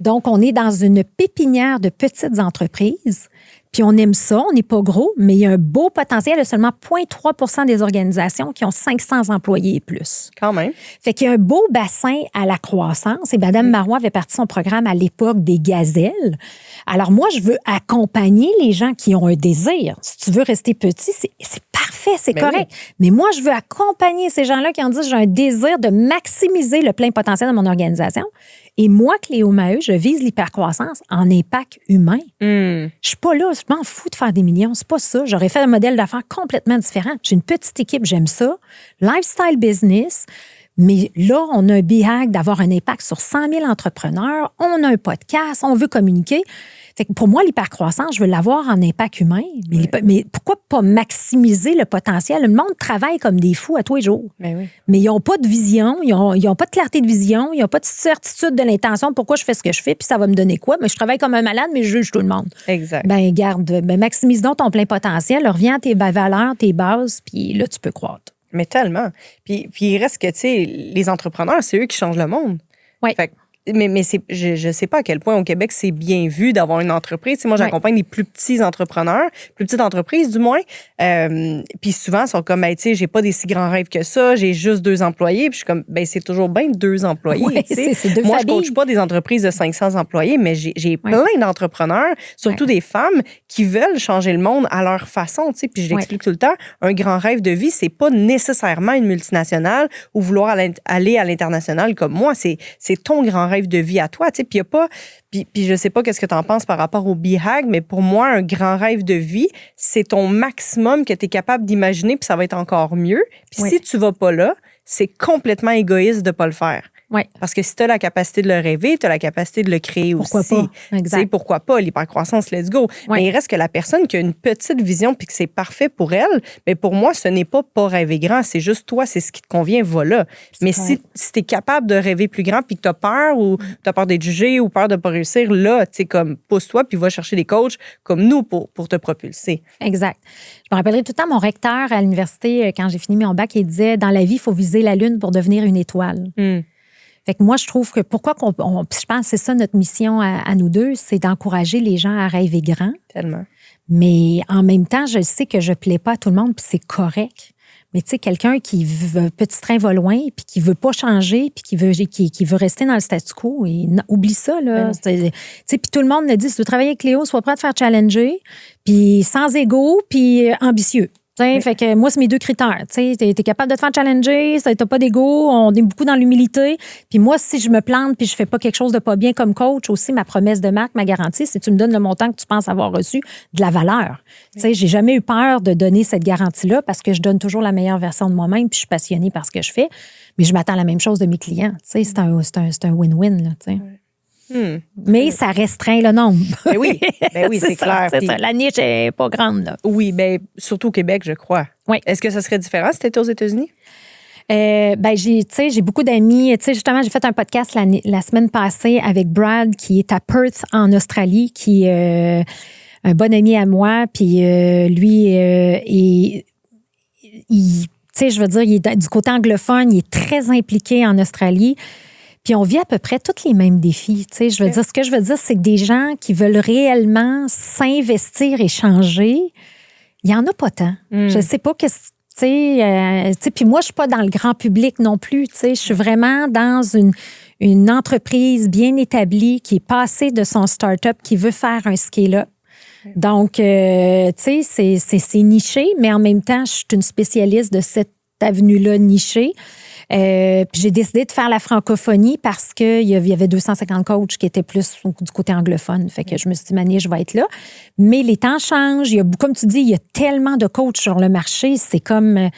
Donc, on est dans une pépinière de petites entreprises. Puis on aime ça, on n'est pas gros, mais il y a un beau potentiel. Il y a seulement 0,3% des organisations qui ont 500 employés et plus. Quand même. Fait qu'il y a un beau bassin à la croissance. Et Mme Marois avait parti son programme à l'époque des gazelles. Alors moi, je veux accompagner les gens qui ont un désir. Si tu veux rester petit, c'est parfait, c'est correct. Oui. Mais moi, je veux accompagner ces gens-là qui ont dit, j'ai un désir de maximiser le plein potentiel de mon organisation. Et moi, Cléo Maheu, je vise l'hypercroissance en impact humain. Je suis pas là, je m'en fous de faire des millions, c'est pas ça. J'aurais fait un modèle d'affaires complètement différent. J'ai une petite équipe, j'aime ça. Lifestyle business. Mais là, on a un BHAG d'avoir un impact sur 100 000 entrepreneurs. On a un podcast, on veut communiquer. Fait que pour moi, l'hypercroissance, je veux l'avoir en impact humain. Mais pourquoi pas maximiser le potentiel? Le monde travaille comme des fous à tous les jours. Mais ils n'ont pas de vision, ils n'ont pas de clarté de vision, ils n'ont pas de certitude de l'intention. Pourquoi je fais ce que je fais, puis ça va me donner quoi? Mais je travaille comme un malade, mais je juge tout le monde. Exact. Maximise donc ton plein potentiel, reviens à tes valeurs, tes bases, puis là, tu peux croître. Mais tellement. Puis il reste que, tu sais, les entrepreneurs, c'est eux qui changent le monde. Oui. Fait Mais je sais pas à quel point au Québec c'est bien vu d'avoir une entreprise. Tu sais, moi, j'accompagne des plus petits entrepreneurs, plus petites entreprises du moins. Puis souvent, ils sont comme, ben, tu sais, j'ai pas des si grands rêves que ça, j'ai juste 2 employés. Puis je suis comme, ben, c'est toujours bien 2 employés. Ouais, tu sais. c'est 2 moi, familles. je coach pas des entreprises de 500 employés, mais j'ai plein d'entrepreneurs, surtout des femmes, qui veulent changer le monde à leur façon. Tu sais. Puis je l'explique tout le temps, un grand rêve de vie, c'est pas nécessairement une multinationale ou vouloir aller à l'international comme moi. C'est ton grand rêve de vie à toi. Tu sais. Puis il y a pas... Puis je sais pas qu'est-ce que tu en penses par rapport au BHAG, mais pour moi, un grand rêve de vie, c'est ton maximum que tu es capable d'imaginer, puis ça va être encore mieux. Puis si tu vas pas là, c'est complètement égoïste de pas le faire. Oui. Parce que si tu as la capacité de le rêver, tu as la capacité de le créer pourquoi aussi. Pas? Exact. Pourquoi pas? L'hypercroissance, let's go. Oui. Mais il reste que la personne qui a une petite vision puis que c'est parfait pour elle, mais pour moi, ce n'est pas rêver grand. C'est juste toi, c'est ce qui te convient, voilà. Mais si tu es capable de rêver plus grand puis que tu as peur ou tu as peur d'être jugé ou peur de pas réussir, là, tu sais, comme, pousse-toi puis va chercher des coachs comme nous pour te propulser. Exact. Je me rappellerai tout le temps mon recteur à l'université, quand j'ai fini mon bac, il disait, dans la vie, il faut viser la lune pour devenir une étoile. Fait que moi, je trouve que je pense que c'est ça notre mission à nous deux, c'est d'encourager les gens à rêver grand. Tellement. Mais en même temps, je sais que je plais pas à tout le monde, puis c'est correct. Mais tu sais, quelqu'un qui veut, petit train va loin, puis qui veut pas changer, puis qui veut rester dans le statu quo, et oublie ça, là. Tu sais, puis tout le monde me dit, si tu veux travailler avec Cléo, sois prêt à te faire challenger, puis sans ego, puis ambitieux. Fait que moi, c'est mes 2 critères. Tu es capable de te faire challenger, tu n'as pas d'ego, on est beaucoup dans l'humilité. Puis moi, si je me plante puis je fais pas quelque chose de pas bien comme coach, aussi, ma promesse de marque, ma garantie, c'est que tu me donnes le montant que tu penses avoir reçu, de la valeur. J'ai jamais eu peur de donner cette garantie-là parce que je donne toujours la meilleure version de moi-même puis je suis passionnée par ce que je fais. Mais je m'attends à la même chose de mes clients. C'est un win-win. Là, mais ça restreint le nombre. Ben oui, c'est clair. C'est ça. La niche n'est pas grande. Là. Oui, ben surtout au Québec, je crois. Oui. Est-ce que ça serait différent si tu étais aux États-Unis? J'ai beaucoup d'amis. Justement, j'ai fait un podcast la semaine passée avec Brad, qui est à Perth, en Australie, qui est un bon ami à moi. Puis lui, je veux dire, il est du côté anglophone, il est très impliqué en Australie. Puis on vit à peu près tous les mêmes défis. Je veux dire, ce que je veux dire, c'est que des gens qui veulent réellement s'investir et changer, il n'y en a pas tant. Je ne sais pas que puis moi, je suis pas dans le grand public non plus. Je suis vraiment dans une entreprise bien établie qui est passée de son start-up, qui veut faire un scale-up. Donc, c'est niché, mais en même temps, je suis une spécialiste de cette avenue-là nichée. Puis j'ai décidé de faire la francophonie parce qu'il y avait 250 coachs qui étaient plus du côté anglophone. Fait que je me suis dit, Manie, je vais être là. Mais les temps changent. Comme tu dis, il y a tellement de coachs sur le marché. C'est comme...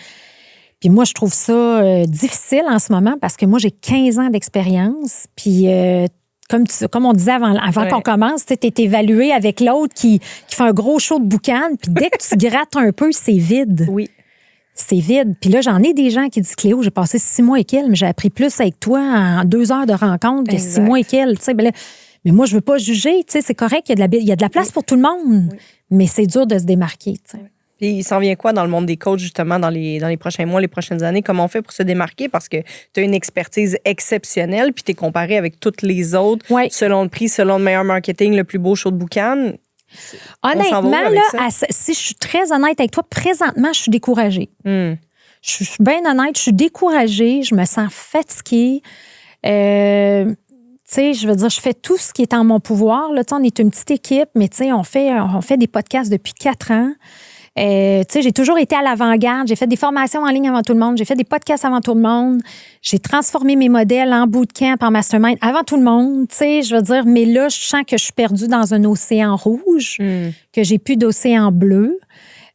Puis moi, je trouve ça difficile en ce moment parce que moi, j'ai 15 ans d'expérience. Puis... Comme on disait avant qu'on commence, tu es évalué avec l'autre qui fait un gros show de boucan. Puis dès que tu grattes un peu, c'est vide. Oui. C'est vide. Puis là, j'en ai des gens qui disent, Cléo, j'ai passé 6 mois avec elle, mais j'ai appris plus avec toi en 2 heures de rencontre que 6 mois avec elle. Mais moi, je veux pas juger. C'est correct, il y a de la place pour tout le monde. Oui. Mais c'est dur de se démarquer. Oui. Puis il s'en vient quoi dans le monde des coachs, justement, dans les prochains mois, les prochaines années? Comment on fait pour se démarquer? Parce que tu as une expertise exceptionnelle, puis tu es comparé avec toutes les autres, selon le prix, selon le meilleur marketing, le plus beau show de boucan. Honnêtement, là, si je suis très honnête avec toi, présentement, je suis découragée. Je suis bien honnête, je suis découragée, je me sens fatiguée. Je veux dire, je fais tout ce qui est en mon pouvoir. Là, on est une petite équipe, mais on fait des podcasts depuis 4 ans. J'ai toujours été à l'avant-garde. J'ai fait des formations en ligne avant tout le monde. J'ai fait des podcasts avant tout le monde. J'ai transformé mes modèles en bootcamp, en mastermind avant tout le monde. Je veux dire, mais là, je sens que je suis perdue dans un océan rouge, que j'ai plus d'océan bleu,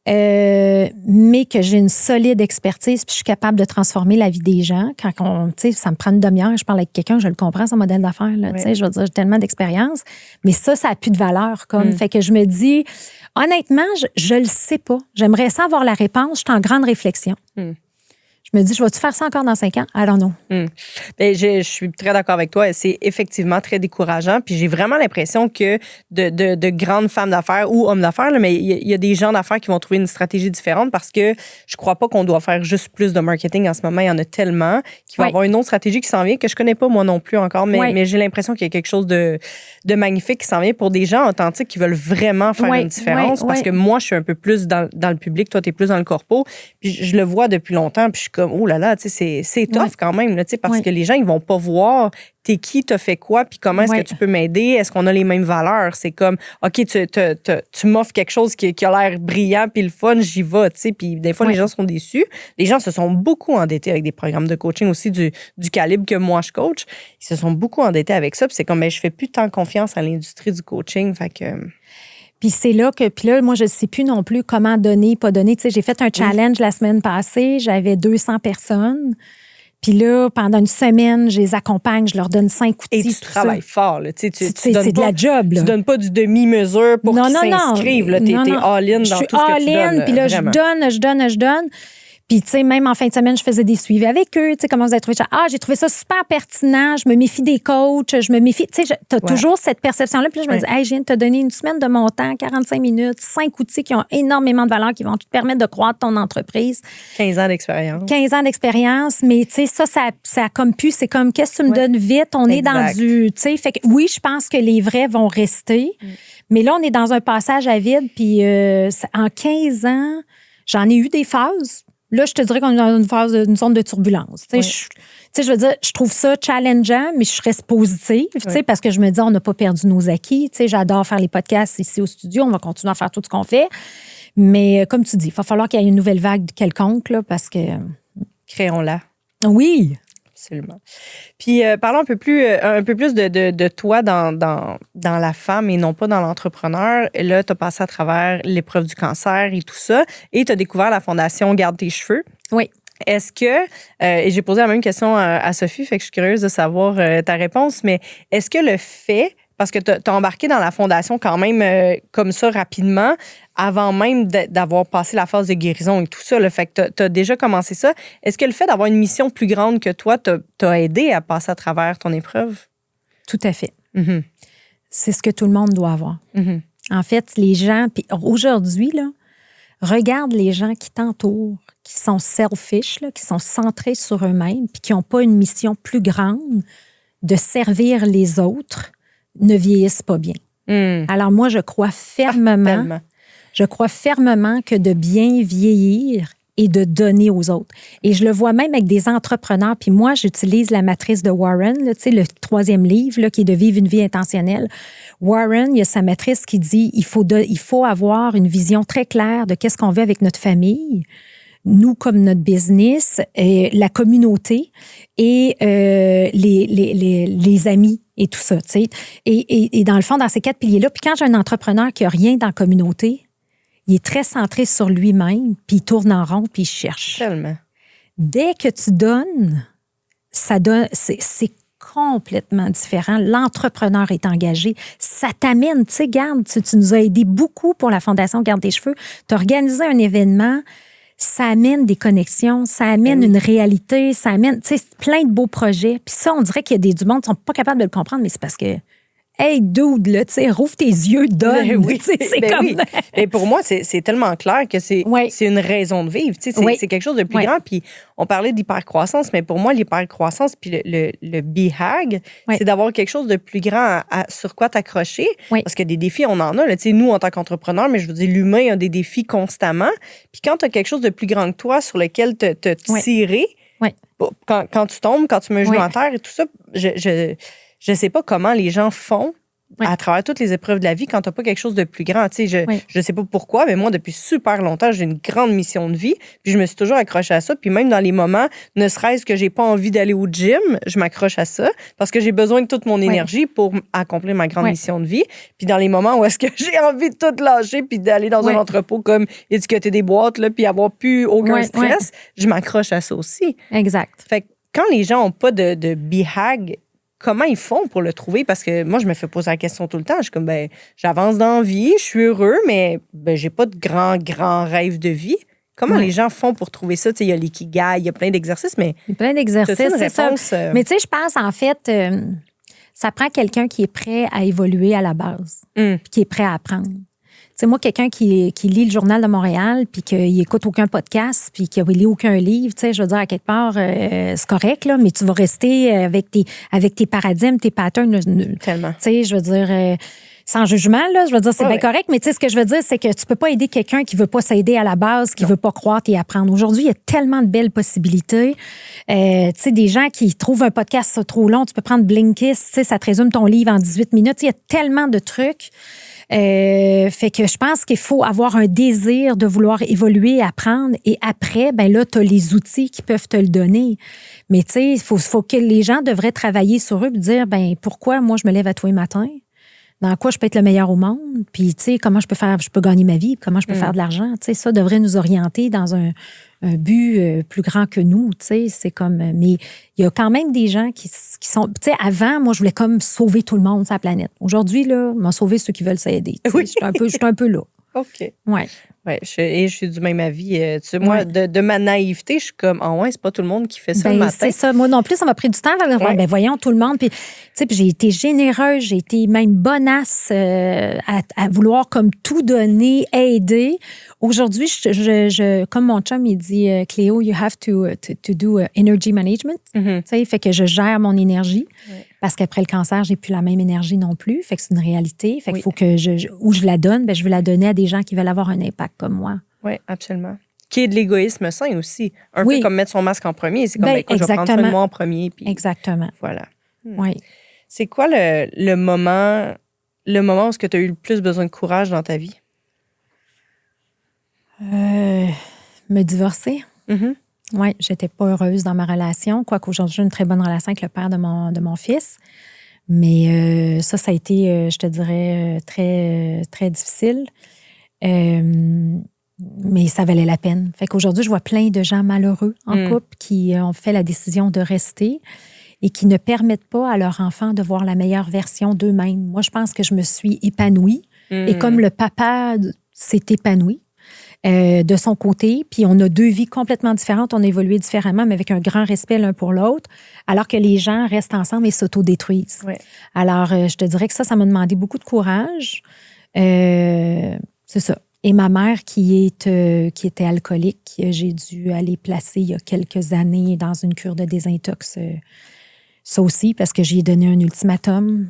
mais que j'ai une solide expertise puis je suis capable de transformer la vie des gens. Quand ça me prend une demi-heure, je parle avec quelqu'un, je le comprends, son modèle d'affaires. Je veux dire, j'ai tellement d'expérience. Mais ça n'a plus de valeur. Fait que je me dis... Honnêtement, je le sais pas. J'aimerais ça avoir la réponse. Je suis en grande réflexion. Je Je me dis, je vais-tu faire ça encore dans 5 ans? I don't know. Ben, je suis très d'accord avec toi. C'est effectivement très décourageant. Puis j'ai vraiment l'impression que de grandes femmes d'affaires ou hommes d'affaires, là, mais il y a des gens d'affaires qui vont trouver une stratégie différente parce que je crois pas qu'on doit faire juste plus de marketing en ce moment. Il y en a tellement qui vont avoir une autre stratégie qui s'en vient que je connais pas moi non plus encore, mais j'ai l'impression qu'il y a quelque chose de magnifique qui s'en vient pour des gens authentiques qui veulent vraiment faire une différence parce que moi, je suis un peu plus dans le public, toi, tu es plus dans le corpo. Puis je le vois depuis longtemps, puis je suis comme, oh là là, tu sais, c'est tough quand même, là, tu sais, parce que les gens, ils vont pas voir t'es qui, t'as fait quoi, puis comment est-ce que tu peux m'aider, est-ce qu'on a les mêmes valeurs. C'est comme, OK, tu m'offres quelque chose qui a l'air brillant, puis le fun, j'y vais, tu sais, puis des fois, les gens sont déçus. Les gens se sont beaucoup endettés avec des programmes de coaching aussi du calibre que moi, je coach. Ils se sont beaucoup endettés avec ça, puis c'est comme, ben, je fais plus tant confiance à l'industrie du coaching, fait que... Puis c'est là que, puis là, moi, je ne sais plus non plus comment donner, pas donner. Tu sais, j'ai fait un challenge la semaine passée, j'avais 200 personnes. Puis là, pendant une semaine, je les accompagne, je leur donne 5 outils. Et tu travailles fort, là. Tu c'est de la job, là. Tu donnes pas du demi-mesure pour qu'ils s'inscrivent, là. T'es all-in dans tout ce que tu donnes. Je suis all-in, puis là, je donne. Puis, tu sais, même en fin de semaine, je faisais des suivis avec eux. Tu sais, comment vous avez trouvé ça? Ah, j'ai trouvé ça super pertinent. Je me méfie des coachs. Je me méfie. Tu sais, tu as toujours cette perception-là. Puis là, je me dis, hey, je viens de te donner une semaine de mon temps, 45 minutes, 5 outils qui ont énormément de valeur, qui vont te permettre de croître ton entreprise. 15 ans d'expérience. 15 ans d'expérience. Mais, tu sais, ça comme plus, c'est comme, qu'est-ce que tu me donnes vite? On est dans du. Tu sais, fait que oui, je pense que les vrais vont rester. Mais là, on est dans un passage à vide. Puis, en 15 ans, j'en ai eu des phases. Là, je te dirais qu'on est dans une phase, une zone de turbulence. Tu sais, je veux dire, je trouve ça challengeant, mais je reste positive, tu sais, parce que je me dis, on n'a pas perdu nos acquis. Tu sais, j'adore faire les podcasts ici au studio. On va continuer à faire tout ce qu'on fait. Mais comme tu dis, il va falloir qu'il y ait une nouvelle vague quelconque, là, parce que... Créons-la. Oui. Absolument. Puis, parlons un peu plus de toi dans la femme et non pas dans l'entrepreneur. Et là, tu as passé à travers l'épreuve du cancer et tout ça. Et tu as découvert la fondation Garde tes cheveux. Oui. Est-ce que, et j'ai posé la même question à Sophie, fait que je suis curieuse de savoir ta réponse, mais est-ce que le fait, parce que tu as embarqué dans la fondation quand même comme ça rapidement, avant même d'avoir passé la phase de guérison et tout ça, le fait que tu as déjà commencé ça, est-ce que le fait d'avoir une mission plus grande que toi t'a aidé à passer à travers ton épreuve? Tout à fait. Mm-hmm. C'est ce que tout le monde doit avoir. Mm-hmm. En fait, les gens, puis aujourd'hui, là, regarde les gens qui t'entourent, qui sont selfish, là, qui sont centrés sur eux-mêmes, puis qui n'ont pas une mission plus grande de servir les autres, ne vieillissent pas bien. Alors moi, je crois fermement que de bien vieillir et de donner aux autres. Et je le vois même avec des entrepreneurs. Puis moi, j'utilise la matrice de Warren, là, tu sais, le 3e livre, là, qui est de vivre une vie intentionnelle. Warren, il y a sa matrice qui dit il faut avoir une vision très claire de qu'est-ce qu'on veut avec notre famille, nous comme notre business, la communauté et les amis et tout ça, tu sais. Et dans le fond, dans ces 4 piliers-là, puis quand j'ai un entrepreneur qui n'a rien dans la communauté, il est très centré sur lui-même, puis il tourne en rond, puis il cherche. Tellement. Dès que tu donnes, c'est complètement différent. L'entrepreneur est engagé. Ça t'amène, tu sais, garde, tu nous as aidé beaucoup pour la Fondation Garde tes cheveux. Tu as organisé un événement, ça amène des connexions, ça amène une réalité, ça amène, tu sais, plein de beaux projets. Puis ça, on dirait qu'il y a du monde qui ne sont pas capables de le comprendre, mais c'est parce que hey, dude, là, tu sais, rouvre tes yeux, donne. Ben oui, c'est comme... oui. Et pour moi, c'est tellement clair que c'est une raison de vivre. Tu sais, c'est quelque chose de plus grand. Puis on parlait d'hypercroissance, mais pour moi, l'hypercroissance puis le BHAG, c'est d'avoir quelque chose de plus grand sur quoi t'accrocher. Parce que des défis, on en a. Là, tu sais, nous, en tant qu'entrepreneurs, mais je veux dire, l'humain a des défis constamment. Puis quand tu as quelque chose de plus grand que toi sur lequel te tirer, quand tu tombes, quand tu mets un genou en terre et tout ça, je ne sais pas comment les gens font à travers toutes les épreuves de la vie quand tu n'as pas quelque chose de plus grand. Tu sais, je ne sais pas pourquoi, mais moi, depuis super longtemps, j'ai une grande mission de vie. Puis je me suis toujours accrochée à ça. Puis même dans les moments, ne serait-ce que j'ai pas envie d'aller au gym, je m'accroche à ça parce que j'ai besoin de toute mon énergie pour accomplir ma grande mission de vie. Puis dans les moments où est-ce que j'ai envie de tout lâcher puis d'aller dans un entrepôt comme étiqueter des boîtes là, puis avoir plus aucun stress, je m'accroche à ça aussi. Exact. Fait que quand les gens n'ont pas de BHAG, comment ils font pour le trouver? Parce que moi, je me fais poser la question tout le temps. Je suis comme, j'avance dans la vie, je suis heureux, mais j'ai pas de grand rêve de vie. Comment les gens font pour trouver ça? Il y a l'ikigai, il y a plein d'exercices, mais... Il y a plein d'exercices, c'est ça. Mais tu sais, je pense, en fait, ça prend quelqu'un qui est prêt à évoluer à la base, puis qui est prêt à apprendre. Tu sais, moi, quelqu'un qui lit le Journal de Montréal, puis qu'il écoute aucun podcast, puis qu'il lit aucun livre, tu sais, je veux dire, à quelque part, c'est correct, là, mais tu vas rester avec tes paradigmes, tes patterns. Tellement. Tu sais, je veux dire... sans jugement, là, je veux dire, c'est bien correct, mais tu sais, ce que je veux dire, c'est que tu peux pas aider quelqu'un qui veut pas s'aider à la base, qui veut pas croître et apprendre. Aujourd'hui, il y a tellement de belles possibilités. Tu sais, des gens qui trouvent un podcast trop long, tu peux prendre Blinkist, tu sais, ça te résume ton livre en 18 minutes. Il y a tellement de trucs. Fait que je pense qu'il faut avoir un désir de vouloir évoluer, apprendre, et après, ben là, tu as les outils qui peuvent te le donner. Mais tu sais, il faut que les gens devraient travailler sur eux et dire, ben pourquoi moi, je me lève à tous les matins? Dans quoi je peux être le meilleur au monde, puis tu sais, comment je peux gagner ma vie, comment je peux faire de l'argent. Tu sais, ça devrait nous orienter dans un but plus grand que nous, tu sais, c'est comme... Mais il y a quand même des gens qui sont... Tu sais, avant, moi, je voulais comme sauver tout le monde sur la planète. Aujourd'hui, là, m'a sauvé ceux qui veulent s'aider. Oui. Je suis un peu là. OK. Ouais. Oui, je suis du même avis. Tu sais, moi, de ma naïveté, je suis comme, c'est pas tout le monde qui fait ça le matin. C'est ça. Moi non plus, ça m'a pris du temps. Ben, voyons, tout le monde. Puis, tu sais, j'ai été généreuse, j'ai été même bonasse à vouloir comme tout donner, aider. Aujourd'hui, comme mon chum, il dit, Cléo, you have to do energy management. Tu sais, fait que je gère mon énergie. Parce qu'après le cancer, j'ai plus la même énergie non plus. Fait que c'est une réalité. Fait qu'il faut que où je la donne, ben je veux la donner à des gens qui veulent avoir un impact comme moi. Oui, absolument. Qui est de l'égoïsme sain aussi. Un peu comme mettre son masque en premier. C'est comme, écoute, je vais prendre soin de moi en premier. Puis exactement. Voilà. Oui. C'est quoi le moment où tu as eu le plus besoin de courage dans ta vie? Me divorcer. Oui, j'étais pas heureuse dans ma relation, quoique aujourd'hui, j'ai une très bonne relation avec le père de mon fils. Mais ça a été, je te dirais, très, très difficile. Mais ça valait la peine. Fait qu'aujourd'hui, je vois plein de gens malheureux en couple qui ont fait la décision de rester et qui ne permettent pas à leur enfant de voir la meilleure version d'eux-mêmes. Moi, je pense que je me suis épanouie. Et comme le papa s'est épanoui, de son côté, puis on a deux vies complètement différentes, on a évolué différemment, mais avec un grand respect l'un pour l'autre, alors que les gens restent ensemble et s'autodétruisent. Ouais. Alors, je te dirais que ça m'a demandé beaucoup de courage. C'est ça. Et ma mère, qui était alcoolique, j'ai dû aller placer il y a quelques années dans une cure de désintox. Ça aussi, parce que j'y ai donné un ultimatum.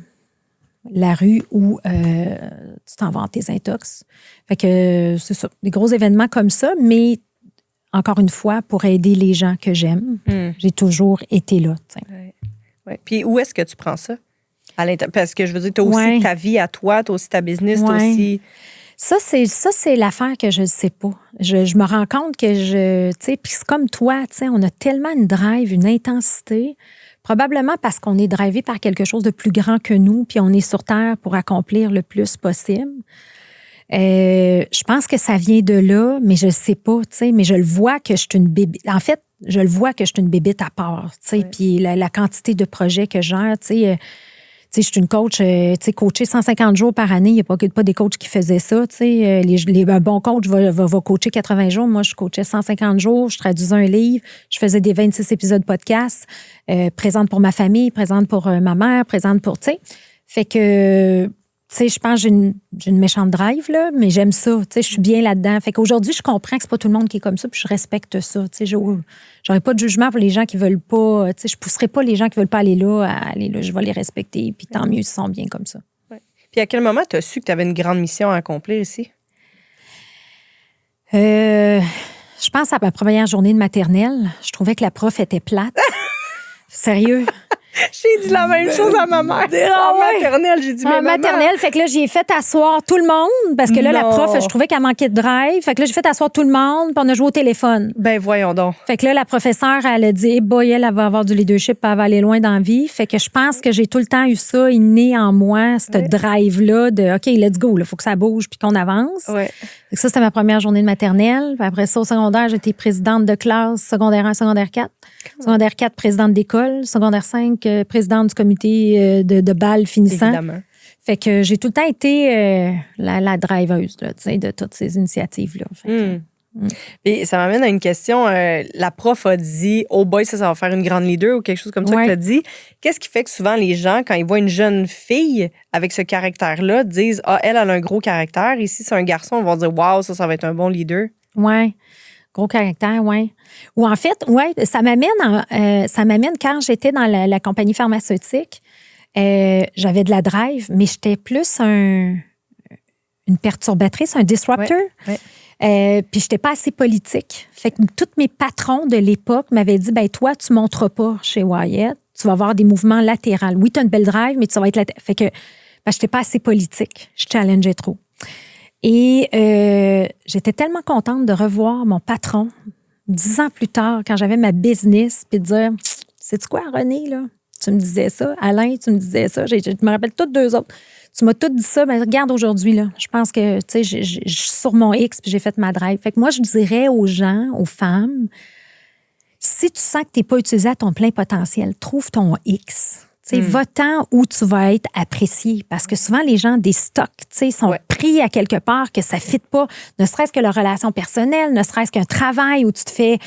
La rue où tu t'en vas en désintox. Fait que c'est ça, des gros événements comme ça, mais encore une fois, pour aider les gens que j'aime, j'ai toujours été là. Ouais. Puis où est-ce que tu prends ça? Parce que je veux dire, tu as aussi ta vie à toi, tu as aussi ta business, tu as aussi... Ça, c'est l'affaire que je ne sais pas. Je me rends compte que tu sais, puis c'est comme toi, tu sais, on a tellement une drive, une intensité... Probablement parce qu'on est drivé par quelque chose de plus grand que nous, puis on est sur Terre pour accomplir le plus possible. Je pense que ça vient de là, mais je ne sais pas, tu sais, mais je le vois que je suis une bébite. En fait, je le vois que je suis une bébite à part, tu sais, puis la quantité de projets que j'ai, tu sais... Tu sais, je suis une coach, tu sais, coacher 150 jours par année, il n'y a pas des coachs qui faisaient ça, tu sais. Un bon coach va coacher 80 jours. Moi, je coachais 150 jours, je traduisais un livre, je faisais des 26 épisodes podcast, présente pour ma famille, présente pour ma mère, présente pour, tu sais. Fait que, tu sais, je pense que j'ai une méchante drive, là, mais j'aime ça, tu sais, je suis bien là-dedans. Fait qu'aujourd'hui, je comprends que c'est pas tout le monde qui est comme ça, puis je respecte ça, tu sais. J'aurais pas de jugement pour les gens qui veulent pas, tu sais, je pousserai pas les gens qui veulent pas aller là à aller là. Je vais les respecter, puis tant mieux, ils se sentent bien comme ça. Ouais. Puis à quel moment tu as su que tu avais une grande mission à accomplir ici? Je pense à ma première journée de maternelle. Je trouvais que la prof était plate. Sérieux? J'ai dit la même chose à ma mère. En maternelle, j'ai dit, mais maman... maternelle, fait que là, j'ai fait asseoir tout le monde, parce que là, la prof, je trouvais qu'elle manquait de drive. Fait que là, j'ai fait asseoir tout le monde, puis on a joué au téléphone. Ben, voyons donc. Fait que là, la professeure, elle a dit, hey boy, elle va avoir du leadership, puis elle va aller loin dans la vie. Fait que je pense que j'ai tout le temps eu ça, inné en moi, cette drive-là de, OK, let's go, il faut que ça bouge, puis qu'on avance. Ouais. Fait que ça, c'était ma première journée de maternelle. Puis après ça, au secondaire, j'étais présidente de classe, secondaire 1, secondaire 4. Secondaire 4, présidente d'école. Secondaire 5, présidente du comité de bal finissant. Évidemment. Fait que j'ai tout le temps été la driveuse là, de toutes ces initiatives-là. Et ça m'amène à une question. La prof a dit, oh boy, ça va faire une grande leader ou quelque chose comme ça que tu as dit. Qu'est-ce qui fait que souvent les gens, quand ils voient une jeune fille avec ce caractère-là, disent, ah, elle a un gros caractère. Et si c'est un garçon, on va dire, waouh, ça va être un bon leader. Oui. Gros caractère, oui. Ou en fait, ça m'amène quand j'étais dans la compagnie pharmaceutique, j'avais de la drive, mais j'étais plus une perturbatrice, un disruptor. Ouais. Puis j'étais pas assez politique. Fait que tous mes patrons de l'époque m'avaient dit, ben toi, tu monteras pas chez Wyatt. Tu vas avoir des mouvements latéraux. Oui, tu as une belle drive, mais tu vas être latéral. Fait que j'étais pas assez politique. Je challengeais trop. Et j'étais tellement contente de revoir mon patron 10 ans plus tard, quand j'avais ma business, puis de dire, sais-tu quoi, René, là? Tu me disais ça. Alain, tu me disais ça. Je me rappelle toutes deux autres. Tu m'as tout dit ça, mais regarde aujourd'hui, là. Je pense que, tu sais, je suis sur mon X puis j'ai fait ma drive. Fait que moi, je dirais aux gens, aux femmes, si tu sens que tu n'es pas utilisé à ton plein potentiel, trouve ton X. Va-t'en où tu vas être apprécié. Parce que souvent, les gens des stocks sont pris à quelque part que ça ne fit pas, ne serait-ce que leur relation personnelle, ne serait-ce qu'un travail où tu te fais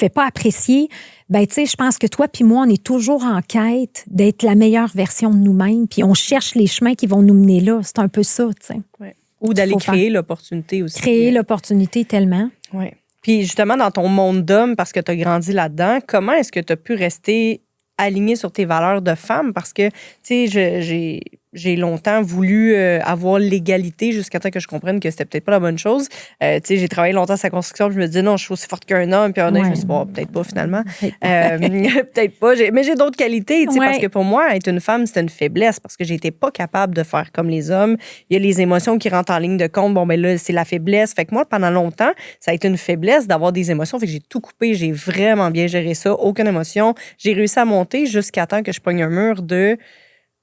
pas apprécier. Ben, tu sais, je pense que toi puis moi, on est toujours en quête d'être la meilleure version de nous-mêmes, puis on cherche les chemins qui vont nous mener là. C'est un peu ça, tu sais. Ouais. Ou d'aller créer l'opportunité aussi. Créer l'opportunité tellement. Oui. Puis justement, dans ton monde d'homme, parce que tu as grandi là-dedans, comment est-ce que tu as pu rester aligné sur tes valeurs de femme? Parce que, tu sais, j'ai longtemps voulu avoir l'égalité jusqu'à temps que je comprenne que c'était peut-être pas la bonne chose. Tu sais, j'ai travaillé longtemps sur la construction, puis je me disais, non, je suis aussi forte qu'un homme. Puis je me suis dit, bon, peut-être pas finalement. Peut-être pas. Mais j'ai d'autres qualités, tu sais, parce que pour moi, être une femme, c'était une faiblesse parce que j'étais pas capable de faire comme les hommes. Il y a les émotions qui rentrent en ligne de compte. Bon, ben là, c'est la faiblesse. Fait que moi, pendant longtemps, ça a été une faiblesse d'avoir des émotions. Fait que j'ai tout coupé. J'ai vraiment bien géré ça. Aucune émotion. J'ai réussi à monter jusqu'à temps que je pogne un mur de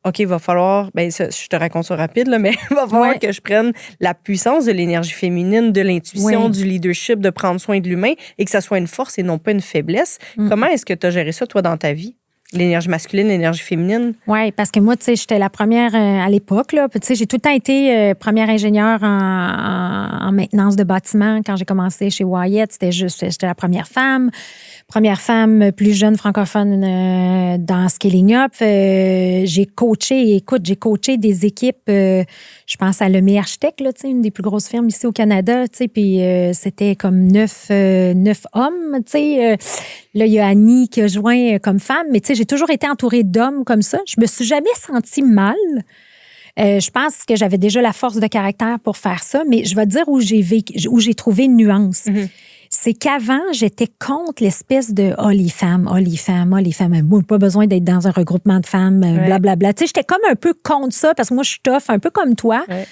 OK, il va falloir, ben ça, je te raconte ça rapide, là, mais il va falloir que je prenne la puissance de l'énergie féminine, de l'intuition, du leadership, de prendre soin de l'humain et que ça soit une force et non pas une faiblesse. Comment est-ce que tu as géré ça, toi, dans ta vie? L'énergie masculine, l'énergie féminine? Oui, parce que moi, tu sais, j'étais la première à l'époque, là. Tu sais, j'ai tout le temps été première ingénieure en maintenance de bâtiments. Quand j'ai commencé chez Wyatt, j'étais la première femme plus jeune francophone dans Scaling Up. J'ai coaché des équipes, je pense à Lemay Architecte, là, tu sais, une des plus grosses firmes ici au Canada, tu sais, puis c'était comme 9 hommes, tu sais. Là, il y a Annie qui a joint comme femme, mais tu sais, j'ai toujours été entourée d'hommes comme ça. Je me suis jamais sentie mal. Je pense que j'avais déjà la force de caractère pour faire ça, mais je vais te dire où j'ai trouvé une nuance. C'est qu'avant, j'étais contre l'espèce de les femmes. Moi, pas besoin d'être dans un regroupement de femmes, blablabla. Tu sais, j'étais comme un peu contre ça parce que moi, je suis tough, un peu comme toi. Ouais.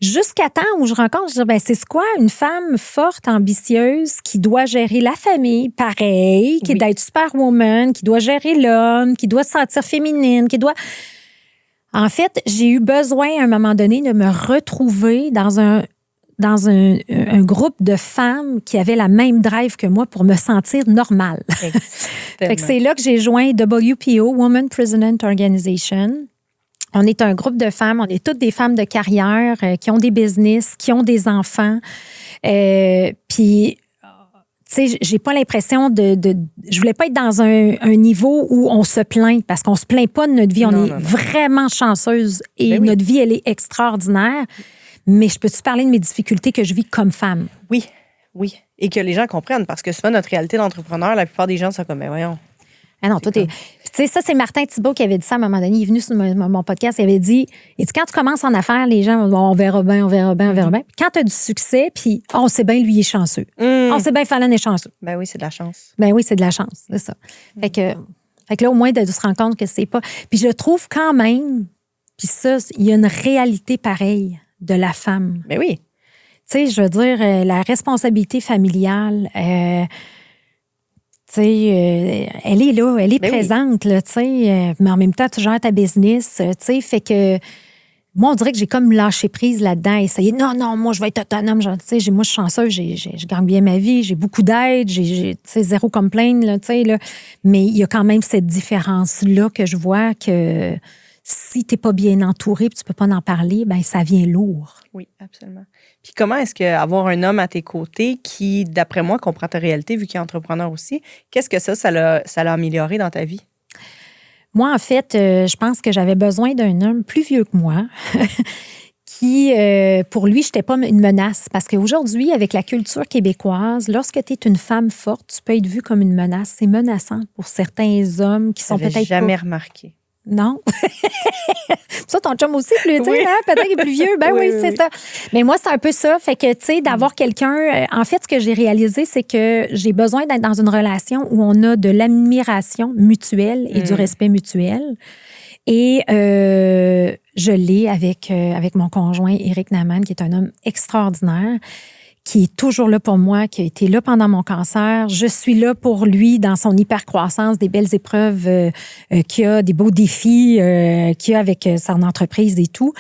Jusqu'à temps où je rencontre, je dis, ben, c'est quoi une femme forte, ambitieuse, qui doit gérer la famille, pareil, qui doit être superwoman, qui doit gérer l'homme, qui doit se sentir féminine, qui doit... En fait, j'ai eu besoin, à un moment donné, de me retrouver dans un groupe de femmes qui avaient la même drive que moi pour me sentir normale. Fait que c'est là que j'ai joint WPO, Women President Organization. On est un groupe de femmes, on est toutes des femmes de carrière qui ont des business, qui ont des enfants. Puis, tu sais, j'ai pas l'impression je voulais pas être dans un niveau où on se plaint, parce qu'on se plaint pas de notre vie. On est vraiment chanceuse et notre vie, elle est extraordinaire. Mais je peux-tu parler de mes difficultés que je vis comme femme? Oui. Et que les gens comprennent, parce que souvent, notre réalité d'entrepreneur, la plupart des gens sont comme, mais voyons. Ah non, toi, tu sais, ça, c'est Martin Thibault qui avait dit ça à un moment donné. Il est venu sur mon podcast, il avait dit, et quand tu commences en affaires, les gens vont, on verra bien. Puis quand tu as du succès, puis on sait bien, lui, il est chanceux. On sait bien, Fallon est chanceux. Ben oui, c'est de la chance. C'est ça. Fait que là, au moins, de se rendre compte que c'est pas... Puis je trouve quand même, puis ça, il y a une réalité pareille de la femme. Ben oui. Tu sais, je veux dire, la responsabilité familiale... tu sais, elle est là, elle est présente, là, tu sais, mais en même temps, tu gères ta business, tu sais, fait que moi, on dirait que j'ai comme lâché prise là-dedans, essayé, non, moi, je vais être autonome, genre, tu sais, moi, je suis chanceuse, je gagne bien ma vie, j'ai beaucoup d'aide, j'ai tu sais, zéro complaint, là, tu sais, là, mais il y a quand même cette différence-là que je vois que si tu n'es pas bien entouré et tu ne peux pas en parler, ben ça vient lourd. Oui, absolument. Puis comment est-ce qu'avoir un homme à tes côtés qui, d'après moi, comprend ta réalité, vu qu'il est entrepreneur aussi, qu'est-ce que ça l'a amélioré dans ta vie? Moi, en fait, je pense que j'avais besoin d'un homme plus vieux que moi qui, pour lui, je n'étais pas une menace. Parce qu'aujourd'hui, avec la culture québécoise, lorsque tu es une femme forte, tu peux être vue comme une menace. C'est menaçant pour certains hommes qui sont peut-être jamais remarqué. Non. Ça, ton chum aussi, plus, Oui. hein? Peut-être qu'il est plus vieux. Ben oui, c'est ça. Mais moi, c'est un peu ça. Fait que, tu sais, d'avoir quelqu'un. En fait, ce que j'ai réalisé, c'est que j'ai besoin d'être dans une relation où on a de l'admiration mutuelle et du respect mutuel. Et je l'ai avec mon conjoint, Éric Naman, qui est un homme extraordinaire, qui est toujours là pour moi, qui a été là pendant mon cancer. Je suis là pour lui dans son hypercroissance, des belles épreuves qu'il a, des beaux défis qu'il a avec son entreprise et tout.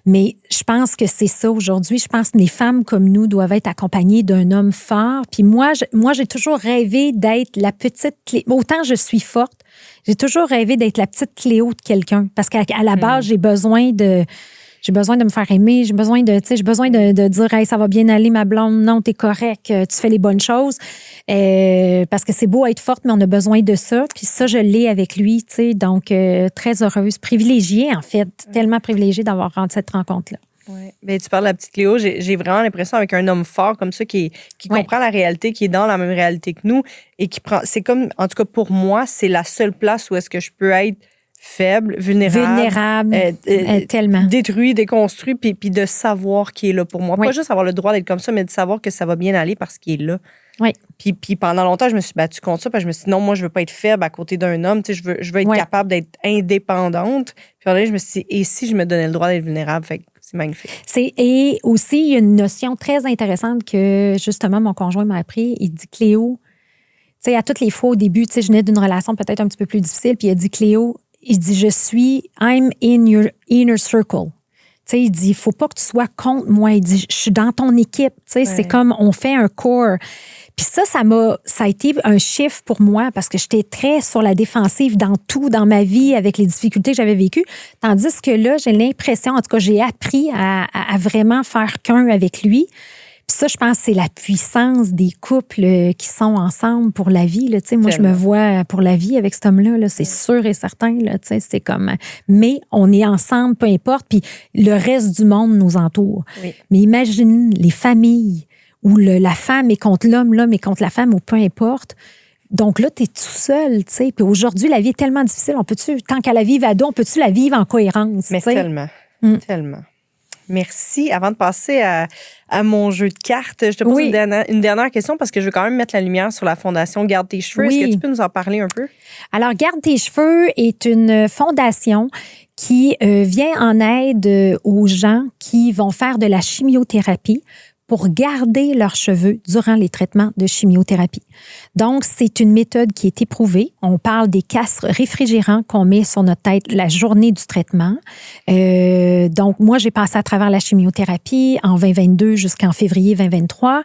Mais je pense que c'est ça aujourd'hui. Je pense que les femmes comme nous doivent être accompagnées d'un homme fort. Puis moi, j'ai toujours rêvé d'être la petite Cléo. Autant je suis forte, j'ai toujours rêvé d'être la petite Cléo de quelqu'un. Parce qu'à la base, j'ai besoin de me faire aimer, j'ai besoin de dire hey, ça va bien aller ma blonde, non, t'es correct, tu fais les bonnes choses. Parce que c'est beau être forte, mais on a besoin de ça. Puis ça, je l'ai avec lui, tu sais. Donc, très heureuse, privilégiée, en fait, tellement privilégiée d'avoir rendu cette rencontre-là. Oui. Bien, tu parles de la petite Cléo, j'ai vraiment l'impression avec un homme fort comme ça qui comprend la réalité, qui est dans la même réalité que nous et qui prend. C'est comme, en tout cas pour moi, c'est la seule place où est-ce que je peux être faible, vulnérable, tellement. détruit, déconstruit, puis de savoir qu'il est là pour moi. Oui. Pas juste avoir le droit d'être comme ça, mais de savoir que ça va bien aller parce qu'il est là. Oui. Puis pendant longtemps, je me suis battue contre ça, parce que je me suis dit, non, moi, je veux pas être faible à côté d'un homme, tu sais, je veux être capable d'être indépendante. Puis là, je me suis dit, et si je me donnais le droit d'être vulnérable? Fait que c'est magnifique. Et aussi, il y a une notion très intéressante que, justement, mon conjoint m'a appris. Il dit, Cléo, tu sais, à toutes les fois au début, tu sais, je venais d'une relation peut-être un petit peu plus difficile, puis il a dit, Cléo, il dit, I'm in your inner circle. Tu sais, il dit, il faut pas que tu sois contre moi. Il dit, je suis dans ton équipe. Tu sais, c'est comme on fait un core. Puis ça a été un chiffre pour moi parce que j'étais très sur la défensive dans tout, dans ma vie, avec les difficultés que j'avais vécues. Tandis que là, j'ai l'impression, en tout cas, j'ai appris à vraiment faire qu'un avec lui. Puis ça, je pense que c'est la puissance des couples qui sont ensemble pour la vie. Là. Moi, je me vois pour la vie avec cet homme-là. Là, c'est sûr et certain. Là, c'est comme... Mais on est ensemble, peu importe. Puis le reste du monde nous entoure. Oui. Mais imagine les familles où la femme est contre l'homme est contre la femme, ou peu importe. Donc là, tu es tout seul. T'sais. Puis aujourd'hui, la vie est tellement difficile. Tant qu'à la vivre à deux, on peut-tu la vivre en cohérence? Mais t'sais? Tellement. Tellement. Merci. Avant de passer à mon jeu de cartes, je te pose une dernière question parce que je veux quand même mettre la lumière sur la fondation Garde tes cheveux. Est-ce que tu peux nous en parler un peu? Alors, Garde tes cheveux est une fondation qui vient en aide aux gens qui vont faire de la chimiothérapie pour garder leurs cheveux durant les traitements de chimiothérapie. Donc, c'est une méthode qui est éprouvée. On parle des casques réfrigérants qu'on met sur notre tête la journée du traitement. Donc, moi, j'ai passé à travers la chimiothérapie en 2022 jusqu'en février 2023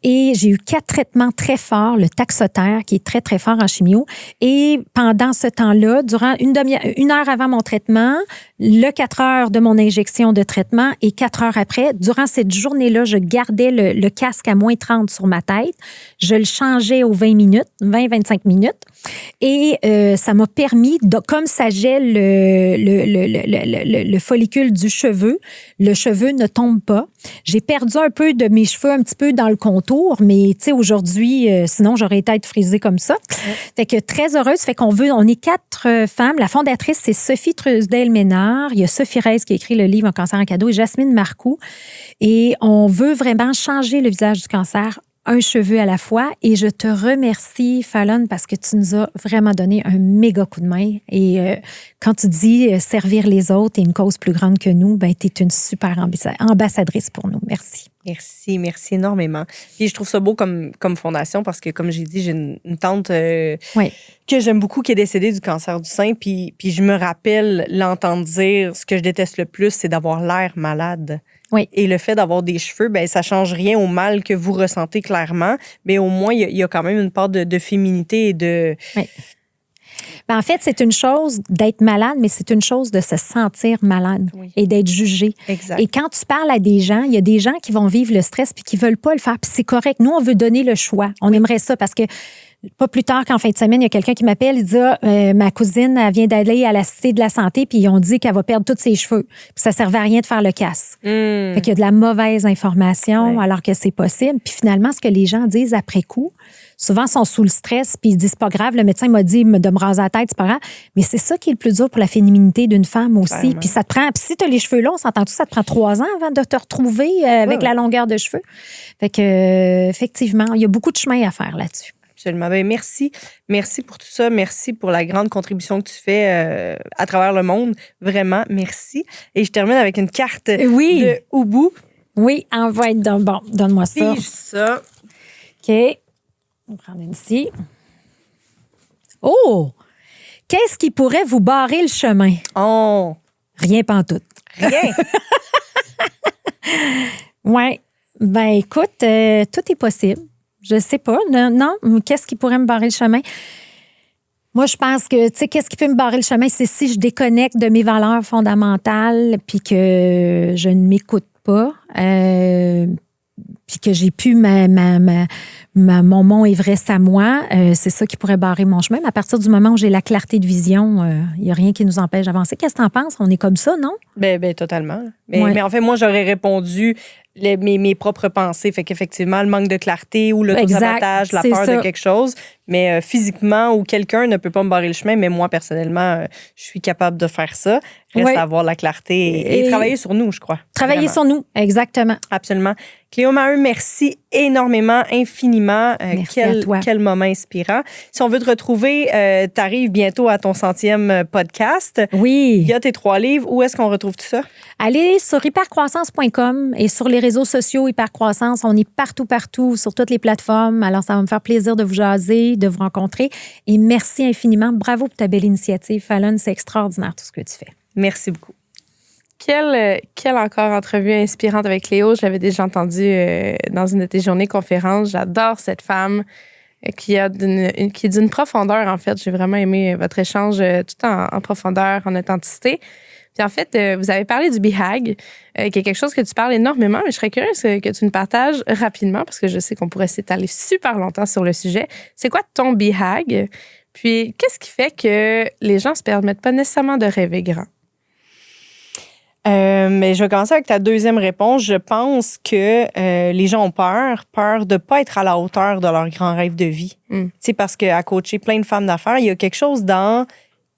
et j'ai eu 4 traitements très forts, le Taxotere qui est très, très fort en chimio. Et pendant ce temps-là, durant une heure avant mon traitement, le 4 heures de mon injection de traitement et 4 heures après, durant cette journée-là, je gardais le casque à moins 30 sur ma tête. Je le changeais aux 20-25 minutes. Et ça m'a permis, comme ça gèle le follicule du cheveu, le cheveu ne tombe pas. J'ai perdu un peu de mes cheveux, un petit peu dans le contour, mais tu sais, aujourd'hui, sinon, j'aurais été frisée comme ça. Ouais. Fait que très heureuse. Fait on est 4 femmes. La fondatrice, c'est Sophie Trusdel-Ménard. Il y a Sophie Reyes qui a écrit le livre Un cancer en cadeau et Jasmine Marcoux. Et on veut vraiment changer le visage du cancer, un cheveu à la fois. Et je te remercie, Fallon, parce que tu nous as vraiment donné un méga coup de main. Et quand tu dis servir les autres et une cause plus grande que nous, ben, tu es une super ambassadrice pour nous. Merci. Merci énormément. Puis je trouve ça beau comme fondation parce que, comme j'ai dit, j'ai une tante que j'aime beaucoup qui est décédée du cancer du sein. Puis je me rappelle l'entendre dire ce que je déteste le plus, c'est d'avoir l'air malade. Oui. Et le fait d'avoir des cheveux, ben ça change rien au mal que vous ressentez clairement, mais au moins, il y a quand même une part de féminité et de... Oui. Ben, en fait, c'est une chose d'être malade, mais c'est une chose de se sentir malade et d'être jugé. Exact. Et quand tu parles à des gens, il y a des gens qui vont vivre le stress puis qui veulent pas le faire. Puis c'est correct. Nous, on veut donner le choix. On aimerait ça parce que pas plus tard qu'en fin de semaine, il y a quelqu'un qui m'appelle, il dit ma cousine, elle vient d'aller à la Cité de la Santé, puis ils ont dit qu'elle va perdre tous ses cheveux. Puis ça servait à rien de faire le casse. Fait qu'il y a de la mauvaise information alors que c'est possible. Puis finalement, ce que les gens disent après coup, souvent sont sous le stress, puis ils disent c'est pas grave, le médecin m'a dit de me raser la tête, c'est pas grave. Mais c'est ça qui est le plus dur pour la féminité d'une femme aussi. Clairement. Puis ça te prend, puis si tu as les cheveux longs, on s'entend tout, ça te prend 3 ans avant de te retrouver avec la longueur de cheveux. Fait que effectivement, il y a beaucoup de chemin à faire là-dessus. Absolument. Ben, merci. Merci pour tout ça. Merci pour la grande contribution que tu fais à travers le monde. Vraiment, merci. Et je termine avec une carte de Ubu. Oui, envoie donc. Bon, donne-moi ça. Pige ça. OK. On va prendre une ici. Oh! Qu'est-ce qui pourrait vous barrer le chemin? Oh! Rien pantoute. Rien. Oui. Ben écoute, tout est possible. Je sais pas. Non, qu'est-ce qui pourrait me barrer le chemin? Moi, je pense que, tu sais, qu'est-ce qui peut me barrer le chemin? C'est si je déconnecte de mes valeurs fondamentales puis que je ne m'écoute pas, puis que j'ai plus mon Everest à moi, c'est ça qui pourrait barrer mon chemin. Mais à partir du moment où j'ai la clarté de vision, il n'y a rien qui nous empêche d'avancer. Qu'est-ce que tu en penses? On est comme ça, non? Ben totalement. Mais en fait, moi, j'aurais répondu mes propres pensées. Fait qu'effectivement, le manque de clarté ou l'auto-sabotage, la peur de quelque chose. Mais physiquement, ou quelqu'un ne peut pas me barrer le chemin, mais moi, personnellement, je suis capable de faire ça. Reste à avoir la clarté et travailler sur nous, je crois. Travailler sur nous, exactement. Absolument. Cléo Maheu, merci énormément, infiniment. Merci à toi. Quel moment inspirant. Si on veut te retrouver, tu arrives bientôt à ton 100e podcast. Oui. Il y a tes 3 livres. Où est-ce qu'on retrouve tout ça? Allez sur hypercroissance.com et sur les réseaux sociaux Hypercroissance. On est partout, sur toutes les plateformes. Alors, ça va me faire plaisir de vous jaser, de vous rencontrer. Et merci infiniment. Bravo pour ta belle initiative, Fallon. C'est extraordinaire tout ce que tu fais. Merci beaucoup. Quelle encore entrevue inspirante avec Cléo. Je l'avais déjà entendue dans une de tes journées conférences. J'adore cette femme qui est d'une profondeur, en fait. J'ai vraiment aimé votre échange tout en profondeur, en authenticité. Puis en fait, vous avez parlé du BHAG, qui est quelque chose que tu parles énormément, mais je serais curieuse que tu nous partages rapidement, parce que je sais qu'on pourrait s'étaler super longtemps sur le sujet. C'est quoi ton BHAG? Puis qu'est-ce qui fait que les gens se permettent pas nécessairement de rêver grand? Mais je vais commencer avec ta deuxième réponse. Je pense que les gens ont peur de pas être à la hauteur de leur grand rêve de vie. Tu sais, parce qu'à coacher plein de femmes d'affaires, il y a quelque chose dans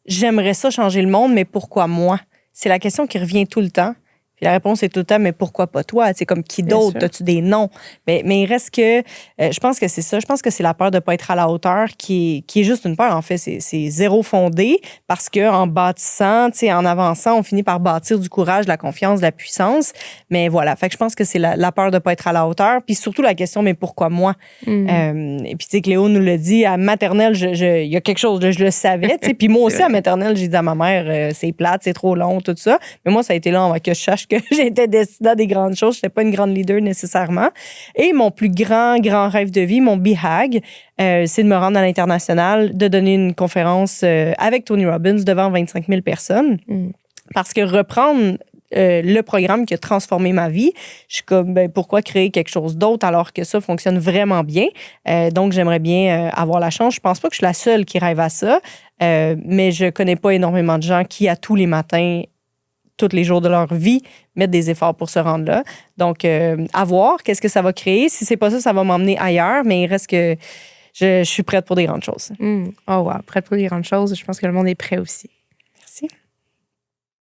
j'aimerais ça changer le monde, mais pourquoi moi? C'est la question qui revient tout le temps. Puis la réponse est tout le temps, mais pourquoi pas toi? C'est comme qui d'autre? As-tu des noms? Mais il reste que, je pense que c'est ça. Je pense que c'est la peur de pas être à la hauteur qui est juste une peur. En fait, c'est zéro fondé parce que en bâtissant, en avançant, on finit par bâtir du courage, de la confiance, de la puissance. Mais voilà. Fait que je pense que c'est la peur de pas être à la hauteur. Puis surtout la question, mais pourquoi moi? Et puis, tu sais, Cléo nous l'a dit, à maternelle, il y a quelque chose, je le savais. Puis moi aussi, à maternelle, j'ai dit à ma mère, c'est plate, c'est trop long, tout ça. Mais moi, ça a été long avant que je sache que j'étais destinée à des grandes choses. Je n'étais pas une grande leader nécessairement. Et mon plus grand rêve de vie, mon BHAG, c'est de me rendre à l'international, de donner une conférence avec Tony Robbins devant 25 000 personnes. Parce que reprendre le programme qui a transformé ma vie, je suis comme, pourquoi créer quelque chose d'autre alors que ça fonctionne vraiment bien? Donc, j'aimerais bien avoir la chance. Je pense pas que je suis la seule qui rêve à ça, mais je connais pas énormément de gens qui, à tous les matins, tous les jours de leur vie, mettre des efforts pour se rendre là. Donc, à voir qu'est-ce que ça va créer. Si c'est pas ça, ça va m'emmener ailleurs, mais il reste que je suis prête pour des grandes choses. Oh wow, prête pour des grandes choses. Je pense que le monde est prêt aussi.